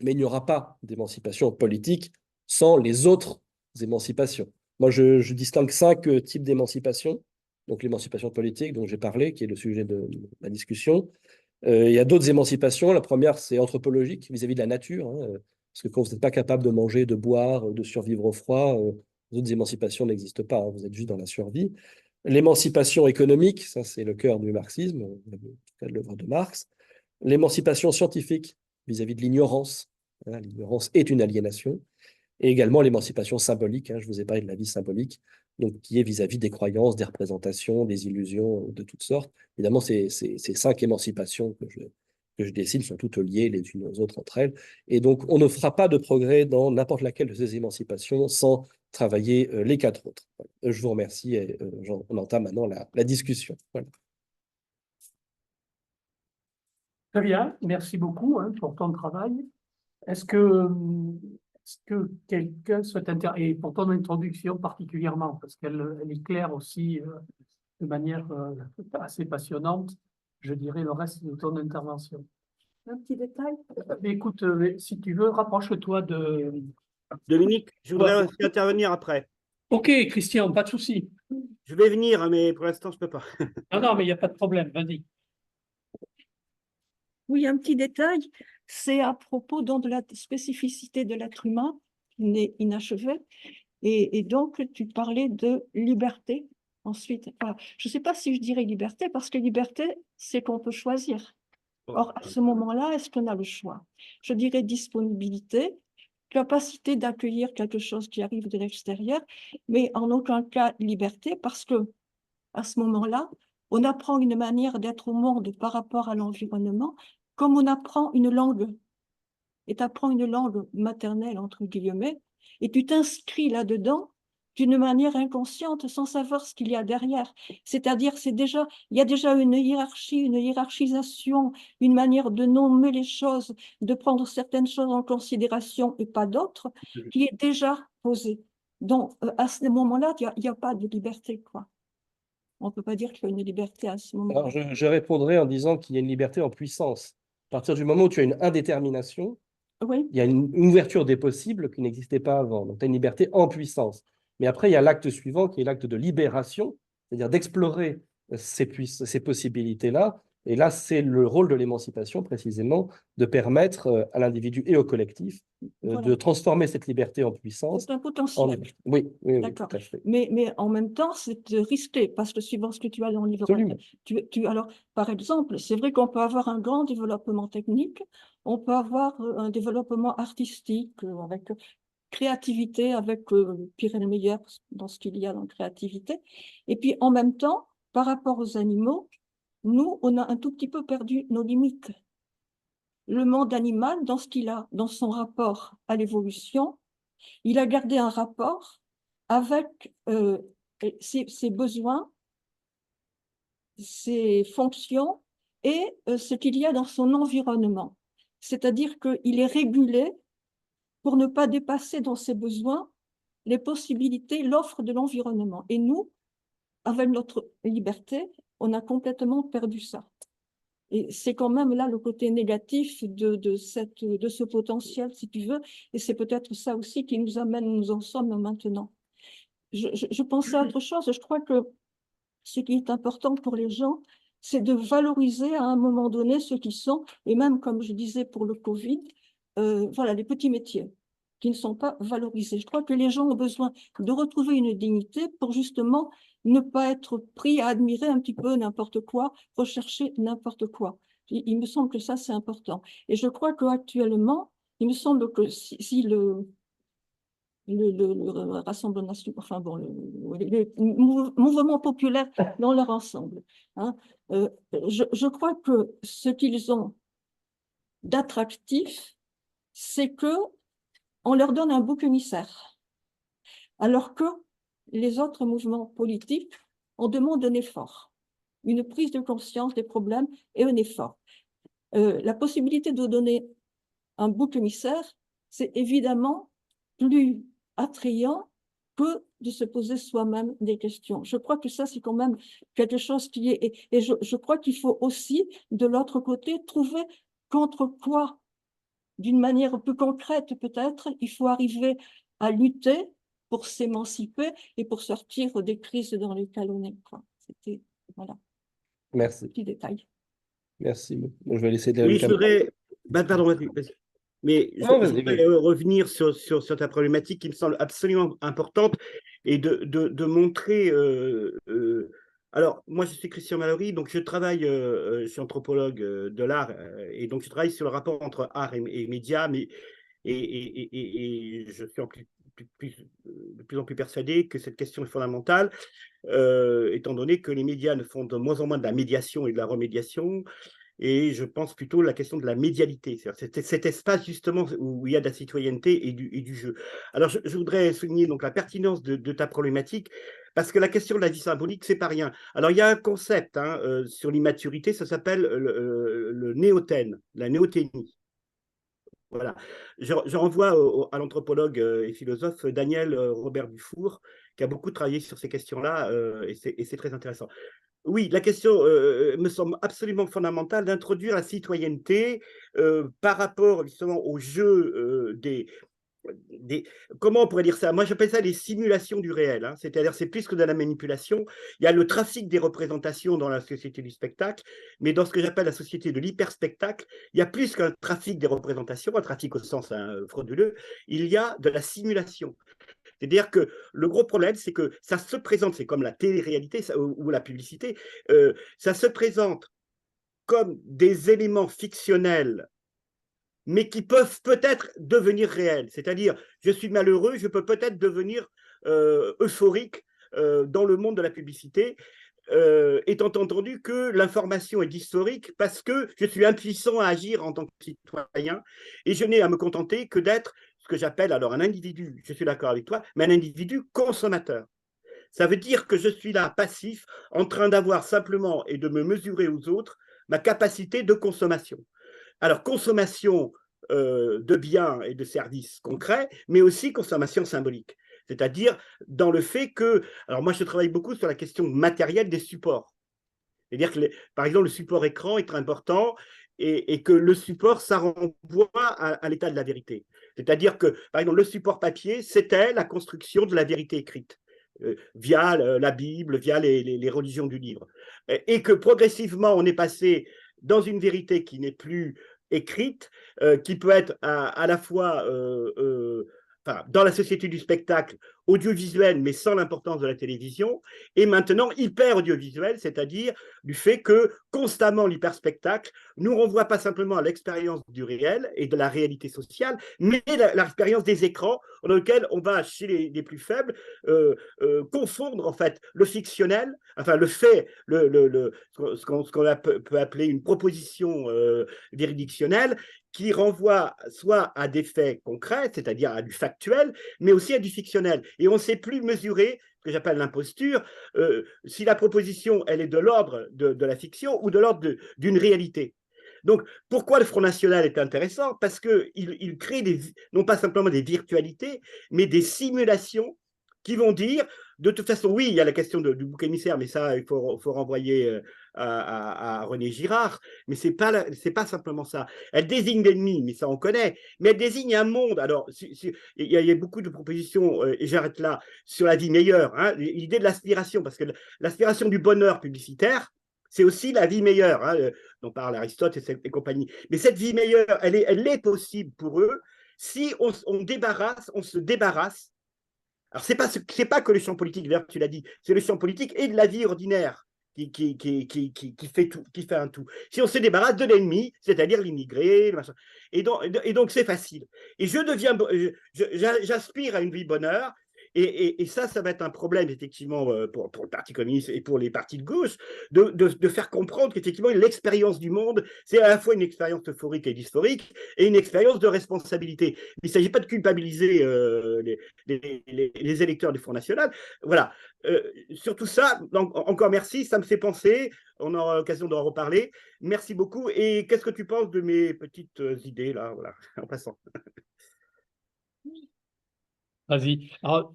mais il n'y aura pas d'émancipation politique sans les autres émancipations. Moi, je distingue 5 types d'émancipation. Donc, l'émancipation politique dont j'ai parlé, qui est le sujet de la discussion. Il y a d'autres émancipations. La première, c'est anthropologique, vis-à-vis de la nature. Parce que quand vous n'êtes pas capable de manger, de boire, de survivre au froid, les autres émancipations n'existent pas. Vous êtes juste dans la survie. L'émancipation économique, ça c'est le cœur du marxisme, en tout cas de l'œuvre de Marx. L'émancipation scientifique, vis-à-vis de l'ignorance. L'ignorance est une aliénation. Et également l'émancipation symbolique, je vous ai parlé de la vie symbolique, donc qui est vis-à-vis des croyances, des représentations, des illusions de toutes sortes. Évidemment, ces 5 émancipations que je dessine sont toutes liées les unes aux autres entre elles. Et donc, on ne fera pas de progrès dans n'importe laquelle de ces émancipations sans travailler les 4 autres. Voilà. Je vous remercie et on entame maintenant la discussion. Voilà. Très bien, merci beaucoup pour ton travail. Est-ce que quelqu'un souhaite intervenir, et pour ton introduction particulièrement, parce qu'elle est claire aussi de manière assez passionnante, je dirais le reste de ton intervention. Un petit détail. Mais écoute, si tu veux, rapproche-toi de... Dominique, je voudrais aussi intervenir après. Ok, Christian, pas de souci. Je vais venir, mais pour l'instant, je ne peux pas. Non, mais il n'y a pas de problème, vas-y. Oui, un petit détail, c'est à propos donc, de la spécificité de l'être humain, qui n'est inachevé. Et donc, tu parlais de liberté. Ensuite, enfin, je ne sais pas si je dirais liberté, parce que liberté, c'est qu'on peut choisir. Or, à ce moment-là, est-ce qu'on a le choix? Je dirais disponibilité, capacité d'accueillir quelque chose qui arrive de l'extérieur, mais en aucun cas liberté, parce que à ce moment-là, on apprend une manière d'être au monde par rapport à l'environnement, comme on apprend une langue. Et tu apprends une langue maternelle, entre guillemets, et tu t'inscris là-dedans d'une manière inconsciente, sans savoir ce qu'il y a derrière. C'est-à-dire, il y a déjà une hiérarchie, une hiérarchisation, une manière de nommer les choses, de prendre certaines choses en considération et pas d'autres, qui est déjà posée. Donc, à ce moment-là, il n'y a pas de liberté, quoi. On ne peut pas dire qu'il y a une liberté à ce moment-là. Alors, je répondrai en disant qu'il y a une liberté en puissance. À partir du moment où tu as une indétermination, Oui, il y a une ouverture des possibles qui n'existait pas avant. Donc, tu as une liberté en puissance. Mais après, il y a l'acte suivant qui est l'acte de libération, c'est-à-dire d'explorer ces possibilités-là. Et là, c'est le rôle de l'émancipation, précisément, de permettre à l'individu et au collectif voilà. de transformer cette liberté en puissance. C'est un potentiel. Oui, D'accord. tout à fait. Mais en même temps, c'est risqué, parce que suivant ce que tu as dans le livre, Absolument. alors, par exemple, c'est vrai qu'on peut avoir un grand développement technique, on peut avoir un développement artistique, avec créativité, avec pire et le meilleur dans ce qu'il y a dans la créativité. Et puis, en même temps, par rapport aux animaux, Nous, on a un tout petit peu perdu nos limites. Le monde animal, dans ce qu'il a, dans son rapport à l'évolution, il a gardé un rapport avec ses besoins, ses fonctions et ce qu'il y a dans son environnement. C'est-à-dire qu'il est régulé pour ne pas dépasser dans ses besoins les possibilités, l'offre de l'environnement. Et nous, avec notre liberté, on a complètement perdu ça. Et c'est quand même là le côté négatif de ce potentiel, si tu veux, et c'est peut-être ça aussi qui nous amène où nous en sommes maintenant. Je pensais à autre chose, je crois que ce qui est important pour les gens, c'est de valoriser à un moment donné ce qu'ils sont, et même comme je disais pour le Covid, voilà, les petits métiers qui ne sont pas valorisés. Je crois que les gens ont besoin de retrouver une dignité pour justement ne pas être pris à admirer un petit peu n'importe quoi, rechercher n'importe quoi. Il me semble que ça, c'est important. Et je crois qu'actuellement, il me semble que si le Rassemblement national, enfin bon, le mouvement populaire dans leur ensemble, hein, je crois que ce qu'ils ont d'attractif, c'est que on leur donne un bouc émissaire, alors que les autres mouvements politiques en demandent un effort, une prise de conscience des problèmes et un effort. La possibilité de donner un bouc émissaire, c'est évidemment plus attrayant que de se poser soi-même des questions. Je crois que ça, c'est quand même quelque chose qui est... Et je crois qu'il faut aussi, de l'autre côté, trouver contre quoi, d'une manière plus concrète peut-être, il faut arriver à lutter pour s'émanciper et pour sortir des crises dans lesquelles on est. C'était, voilà, Merci. petit détail. Merci. Bon, je vais laisser Oui, je voudrais. Pardon, vas-y. Mais je voudrais revenir sur ta problématique qui me semble absolument importante et de montrer. Alors, moi, je suis Christian Mallory, donc je travaille, je suis anthropologue de l'art, et donc je travaille sur le rapport entre art et médias, et je suis de plus en plus persuadé que cette question est fondamentale, étant donné que les médias ne font de moins en moins de la médiation et de la remédiation. Et je pense plutôt à la question de la médialité, c'est-à-dire cet espace justement où il y a de la citoyenneté et du jeu. Alors je voudrais souligner donc la pertinence de ta problématique, parce que la question de la vie symbolique, c'est pas rien. Alors il y a un concept sur l'immaturité, ça s'appelle le néothène, la néothénie. Voilà. Je renvoie à l'anthropologue et philosophe Daniel Robert Dufour, qui a beaucoup travaillé sur ces questions-là, et c'est très intéressant. Oui, la question me semble absolument fondamentale d'introduire la citoyenneté par rapport justement au jeu comment on pourrait dire ça? Moi, j'appelle ça les simulations du réel. Hein. C'est-à-dire, c'est plus que de la manipulation. Il y a le trafic des représentations dans la société du spectacle, mais dans ce que j'appelle la société de l'hyperspectacle, il y a plus qu'un trafic des représentations, un trafic au sens frauduleux, il y a de la simulation. C'est-à-dire que le gros problème, c'est que ça se présente, c'est comme la télé-réalité ou la publicité, ça se présente comme des éléments fictionnels, mais qui peuvent peut-être devenir réels. C'est-à-dire, je suis malheureux, je peux peut-être devenir euphorique dans le monde de la publicité, étant entendu que l'information est dysphorique parce que je suis impuissant à agir en tant que citoyen et je n'ai à me contenter que d'être ce que j'appelle alors un individu, je suis d'accord avec toi, mais un individu consommateur. Ça veut dire que je suis là, passif, en train d'avoir simplement et de me mesurer aux autres ma capacité de consommation. Alors, consommation de biens et de services concrets, mais aussi consommation symbolique. C'est-à-dire dans le fait que, alors moi je travaille beaucoup sur la question matérielle des supports. C'est-à-dire que, par exemple, le support écran est très important et que le support, ça renvoie à l'état de la vérité. C'est-à-dire que, par exemple, le support papier, c'était la construction de la vérité écrite via la Bible, via les religions du livre. Et que progressivement, on est passé dans une vérité qui n'est plus écrite, qui peut être à la fois enfin, dans la société du spectacle audiovisuel, mais sans l'importance de la télévision, et maintenant hyper audiovisuel, c'est-à-dire du fait que constamment l'hyperspectacle nous renvoie pas simplement à l'expérience du réel et de la réalité sociale, mais l'expérience des écrans dans lequel on va, chez les plus faibles, confondre en fait le fictionnel, enfin le fait, ce qu'on peut appeler une proposition juridictionnelle, qui renvoie soit à des faits concrets, c'est-à-dire à du factuel, mais aussi à du fictionnel. Et on ne sait plus mesurer ce que j'appelle l'imposture, si la proposition, elle est de l'ordre de la fiction ou de l'ordre d'une réalité. Donc, pourquoi le Front National est intéressant? Parce qu'il crée non pas simplement des virtualités, mais des simulations qui vont dire, de toute façon, oui, il y a la question du bouc émissaire, mais ça, il faut renvoyer à René Girard, mais c'est pas simplement ça. Elle désigne l'ennemi, mais ça on connaît, mais elle désigne un monde. Alors, il y a beaucoup de propositions, et j'arrête là, sur la vie meilleure, hein, l'idée de l'aspiration, parce que l'aspiration du bonheur publicitaire, c'est aussi la vie meilleure, hein, dont parle Aristote et compagnie. Mais cette vie meilleure, elle est possible pour eux si on se débarrasse. Alors, c'est pas que le champ politique, d'ailleurs, tu l'as dit, c'est le champ politique et de la vie ordinaire qui fait un tout. Si on se débarrasse de l'ennemi, c'est-à-dire l'immigré, et donc c'est facile. Et j'aspire à une vie bonheur. Et ça va être un problème, effectivement, pour le Parti communiste et pour les partis de gauche, de faire comprendre qu'effectivement, l'expérience du monde, c'est à la fois une expérience euphorique et dysphorique, et une expérience de responsabilité. Il ne s'agit pas de culpabiliser les électeurs du Front National. Voilà. Sur tout ça, donc, encore merci, ça me fait penser, on aura l'occasion d'en reparler. Merci beaucoup. Et qu'est-ce que tu penses de mes petites idées, là, voilà, en passant? Vas-y. Alors,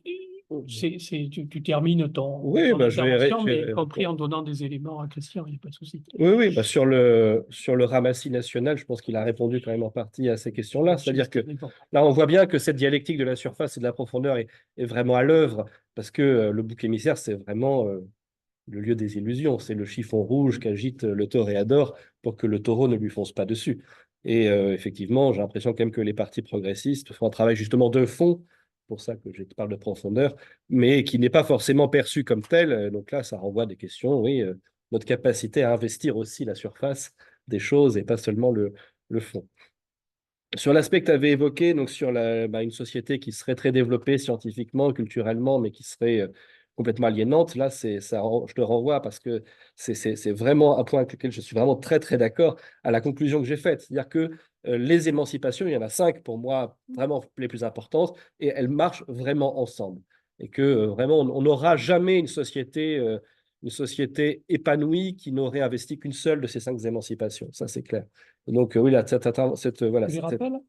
tu termines ton Oui, bah, je vais intervention, mais compris en donnant des éléments à Christian, il n'y a pas de souci. Oui, bah, sur le ramassis national, je pense qu'il a répondu quand même en partie à ces questions-là. C'est-à-dire que là, on voit bien que cette dialectique de la surface et de la profondeur est vraiment à l'œuvre, parce que le bouc émissaire, c'est vraiment le lieu des illusions. C'est le chiffon rouge qu'agite le toréador pour que le taureau ne lui fonce pas dessus. Et effectivement, j'ai l'impression quand même que les partis progressistes font un travail justement de fond, pour ça que je parle de profondeur, mais qui n'est pas forcément perçu comme tel. Donc là, ça renvoie à des questions, oui, notre capacité à investir aussi la surface des choses et pas seulement le fond. Sur l'aspect que tu avais évoqué, donc sur une société qui serait très développée scientifiquement, culturellement, mais qui serait complètement aliénante, là, je te renvoie parce que c'est vraiment un point avec lequel je suis vraiment très, très d'accord à la conclusion que j'ai faite. C'est-à-dire que les émancipations, il y en a 5 pour moi, vraiment les plus importantes, et elles marchent vraiment ensemble. Et que vraiment, on n'aura jamais une société épanouie qui n'aurait investi qu'une seule de ces 5 émancipations. Ça, c'est clair. Donc, oui, là, voilà. Tu les rappelles?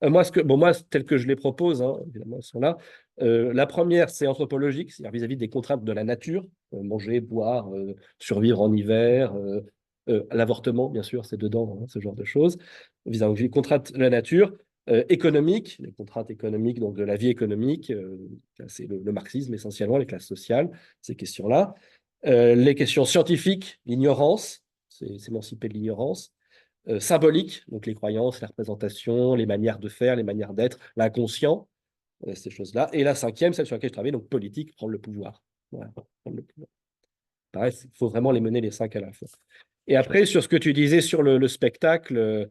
Moi, tel que je les propose, hein, évidemment, elles sont là. La première, c'est anthropologique, c'est-à-dire vis-à-vis des contraintes de la nature, manger, boire, survivre en hiver, l'avortement, bien sûr, c'est dedans, hein, ce genre de choses. Vis-à-vis des contraintes de la nature, économique, les contraintes économiques, donc de la vie économique, c'est le marxisme essentiellement, les classes sociales, ces questions-là. Les questions scientifiques, l'ignorance, c'est s'émanciper de l'ignorance. Symbolique, donc les croyances, les représentations, les manières de faire, les manières d'être, l'inconscient, ces choses-là. Et la 5e, celle sur laquelle je travaille, donc politique, prendre le pouvoir. Voilà, prendre le pouvoir. Pareil, il faut vraiment les mener les 5 à la fois. Et après, sur ce que tu disais sur le spectacle,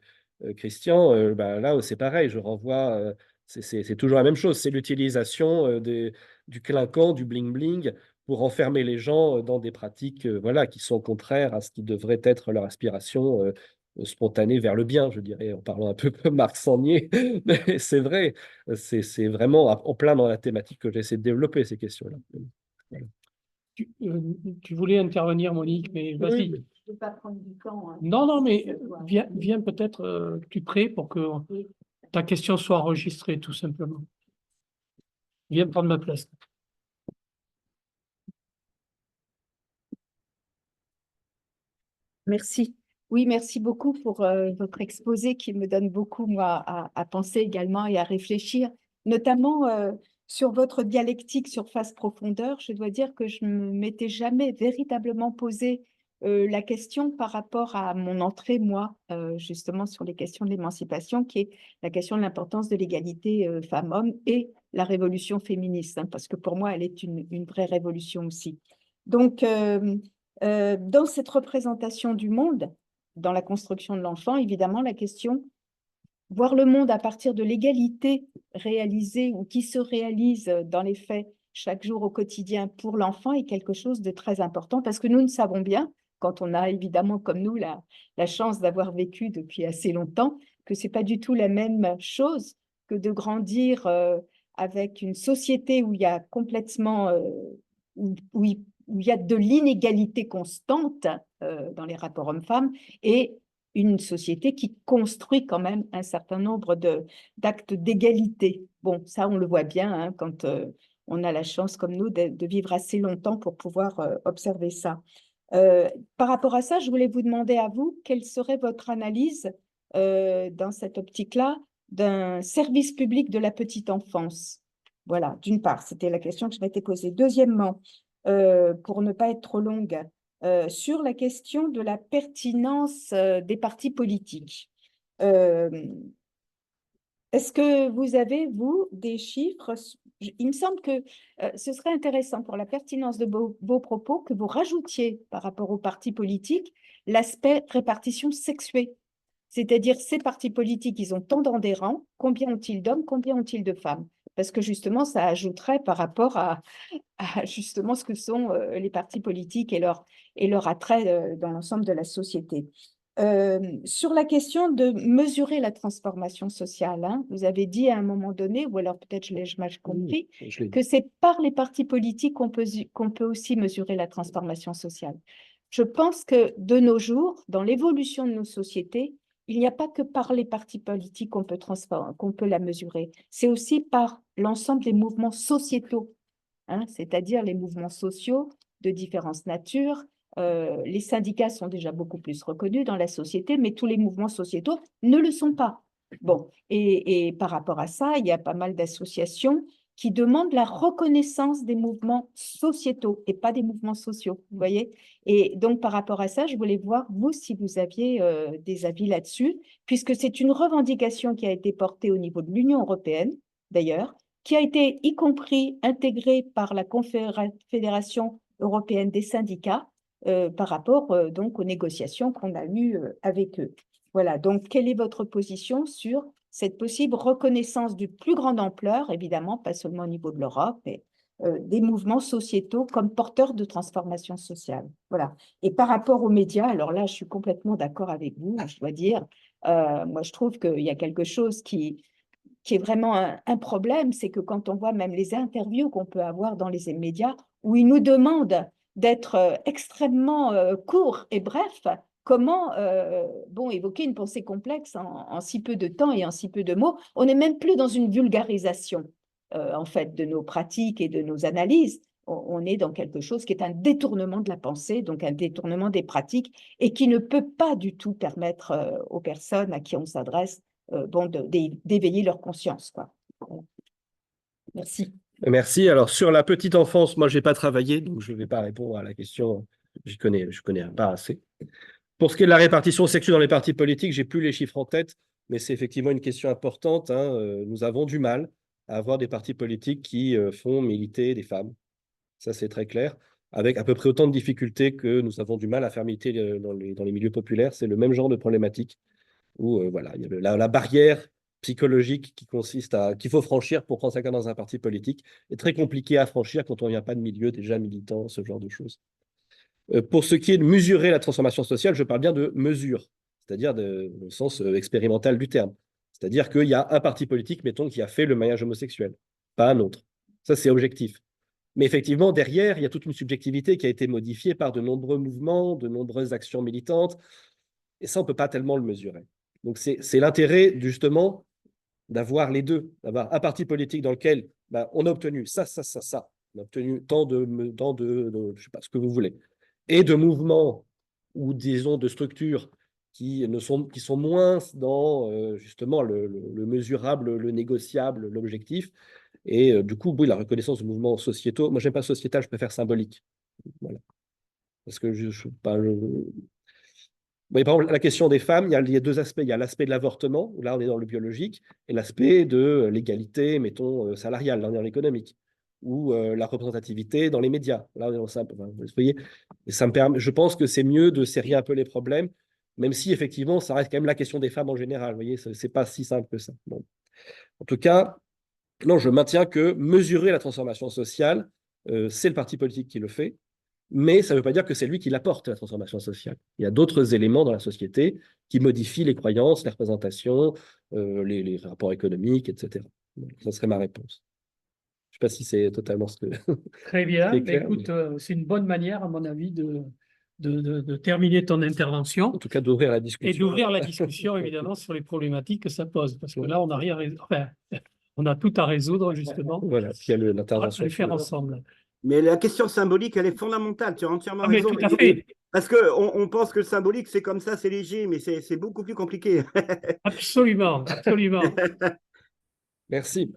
Christian, là, c'est pareil, je renvoie, c'est toujours la même chose, c'est l'utilisation du clinquant, du bling-bling, pour enfermer les gens dans des pratiques voilà, qui sont contraires à ce qui devrait être leur aspiration spontanée vers le bien, je dirais, en parlant un peu comme Marc Sangnier. Mais c'est vrai, c'est vraiment en plein dans la thématique que j'essaie de développer, ces questions-là. Voilà. Tu voulais intervenir, Monique, mais vas-y. Je ne vais pas prendre du temps. Hein. Non, mais viens peut-être plus près pour que ta question soit enregistrée, tout simplement. Viens prendre ma place. Merci. Oui, merci beaucoup pour votre exposé qui me donne beaucoup, moi, à penser également et à réfléchir, notamment sur votre dialectique surface-profondeur. Je dois dire que je ne m'étais jamais véritablement posé la question par rapport à mon entrée, moi, justement sur les questions de l'émancipation, qui est la question de l'importance de l'égalité femmes-hommes et la révolution féministe, hein, parce que pour moi, elle est une vraie révolution aussi. Donc, dans cette représentation du monde, dans la construction de l'enfant, évidemment, la question, voir le monde à partir de l'égalité réalisée ou qui se réalise dans les faits chaque jour au quotidien pour l'enfant est quelque chose de très important parce que nous ne savons bien, quand on a évidemment comme nous la chance d'avoir vécu depuis assez longtemps, que ce n'est pas du tout la même chose que de grandir avec une société où il y a complètement, où il y a de l'inégalité constante dans les rapports hommes-femmes et une société qui construit quand même un certain nombre d'actes d'égalité. Bon, ça, on le voit bien hein, quand on a la chance, comme nous, de vivre assez longtemps pour pouvoir observer ça. Par rapport à ça, je voulais vous demander à vous, quelle serait votre analyse dans cette optique-là d'un service public de la petite enfance? Voilà, d'une part, c'était la question que je m'étais posée. Deuxièmement, pour ne pas être trop longue, sur la question de la pertinence des partis politiques. Est-ce que vous avez, vous, des chiffres? Il me semble que ce serait intéressant pour la pertinence de vos propos que vous rajoutiez par rapport aux partis politiques l'aspect répartition sexuée. C'est-à-dire, ces partis politiques, ils ont tant d'adhérents, combien ont-ils d'hommes, combien ont-ils de femmes? Parce que justement, ça ajouterait par rapport à justement ce que sont les partis politiques et leur attrait dans l'ensemble de la société. Sur la question de mesurer la transformation sociale, hein, vous avez dit à un moment donné, ou alors peut-être je l'ai mal compris, que c'est par les partis politiques qu'on peut aussi mesurer la transformation sociale. Je pense que de nos jours, dans l'évolution de nos sociétés, il n'y a pas que par les partis politiques qu'on peut la mesurer, c'est aussi par l'ensemble des mouvements sociétaux, hein, c'est-à-dire les mouvements sociaux de différentes natures. Les syndicats sont déjà beaucoup plus reconnus dans la société, mais tous les mouvements sociétaux ne le sont pas. Bon, et par rapport à ça, il y a pas mal d'associations qui demandent la reconnaissance des mouvements sociétaux et pas des mouvements sociaux, vous voyez? Et donc, par rapport à ça, je voulais voir, vous, si vous aviez des avis là-dessus, puisque c'est une revendication qui a été portée au niveau de l'Union européenne, d'ailleurs, qui a été y compris intégrée par la Confédération européenne des syndicats par rapport donc aux négociations qu'on a eues avec eux. Voilà, donc quelle est votre position sur cette possible reconnaissance de plus grande ampleur, évidemment, pas seulement au niveau de l'Europe, mais des mouvements sociétaux comme porteurs de transformation sociale. Voilà. Et par rapport aux médias, alors là, je suis complètement d'accord avec vous, je dois dire. Moi, je trouve qu'il y a quelque chose qui est vraiment un problème, c'est que quand on voit même les interviews qu'on peut avoir dans les médias, où ils nous demandent d'être extrêmement courts et brefs, comment évoquer une pensée complexe en si peu de temps et en si peu de mots. On n'est même plus dans une vulgarisation, en fait, de nos pratiques et de nos analyses. On est dans quelque chose qui est un détournement de la pensée, donc un détournement des pratiques, et qui ne peut pas du tout permettre aux personnes à qui on s'adresse d'éveiller leur conscience, quoi. Voilà. Merci. Merci. Alors, sur la petite enfance, moi, je n'ai pas travaillé, donc je ne vais pas répondre à la question. Je connais pas assez. Pour ce qui est de la répartition sexuelle dans les partis politiques, je n'ai plus les chiffres en tête, mais c'est effectivement une question importante, hein. Nous avons du mal à avoir des partis politiques qui font militer des femmes. Ça, c'est très clair. Avec à peu près autant de difficultés que nous avons du mal à faire militer dans les milieux populaires. C'est le même genre de problématique où voilà, il y a la barrière psychologique qu'il faut franchir pour prendre sa carte dans un parti politique est très compliqué à franchir quand on ne vient pas de milieu déjà militant, ce genre de choses. Pour ce qui est de mesurer la transformation sociale, je parle bien de mesure, c'est-à-dire au sens expérimental du terme. C'est-à-dire qu'il y a un parti politique, mettons, qui a fait le mariage homosexuel, pas un autre. Ça, c'est objectif. Mais effectivement, derrière, il y a toute une subjectivité qui a été modifiée par de nombreux mouvements, de nombreuses actions militantes. Et ça, on ne peut pas tellement le mesurer. Donc, c'est l'intérêt, justement, d'avoir les deux, d'avoir un parti politique dans lequel on a obtenu ça. On a obtenu tant de je ne sais pas ce que vous voulez. Et de mouvements ou, disons, de structures qui sont moins dans, justement, le mesurable, le négociable, l'objectif. Et du coup, oui, la reconnaissance de mouvements sociétaux. Moi, je n'aime pas sociétal, je préfère symbolique. Voilà. Parce que par exemple, la question des femmes, il y a deux aspects. Il y a l'aspect de l'avortement, où là on est dans le biologique, et l'aspect de l'égalité, mettons, salariale, là on est dans l'économique, ou la représentativité dans les médias. Là on est dans ça. Enfin, vous voyez, et ça me permet, je pense que c'est mieux de serrer un peu les problèmes, même si effectivement ça reste quand même la question des femmes en général. Vous voyez, c'est pas si simple que ça. Bon. En tout cas, non, je maintiens que mesurer la transformation sociale, c'est le parti politique qui le fait. Mais ça ne veut pas dire que c'est lui qui l'apporte, la transformation sociale. Il y a d'autres éléments dans la société qui modifient les croyances, les représentations, les rapports économiques, etc. Donc, ça serait ma réponse. Je ne sais pas si c'est totalement ce que Très bien. c'est Mais clair. écoute, c'est une bonne manière, à mon avis, de terminer ton intervention En tout cas, d'ouvrir la et discussion. d'ouvrir la discussion, évidemment, sur les problématiques que ça pose. Parce que là, on n'a rien enfin, on a tout à résoudre, justement, Voilà, puis il y a à l'intervention. le faire ensemble. Mais la question symbolique, elle est fondamentale. Tu as entièrement Ah, mais raison. tout à fait. Parce qu'on pense que le symbolique, c'est comme ça, c'est léger, mais c'est beaucoup plus compliqué. Absolument, absolument. Merci.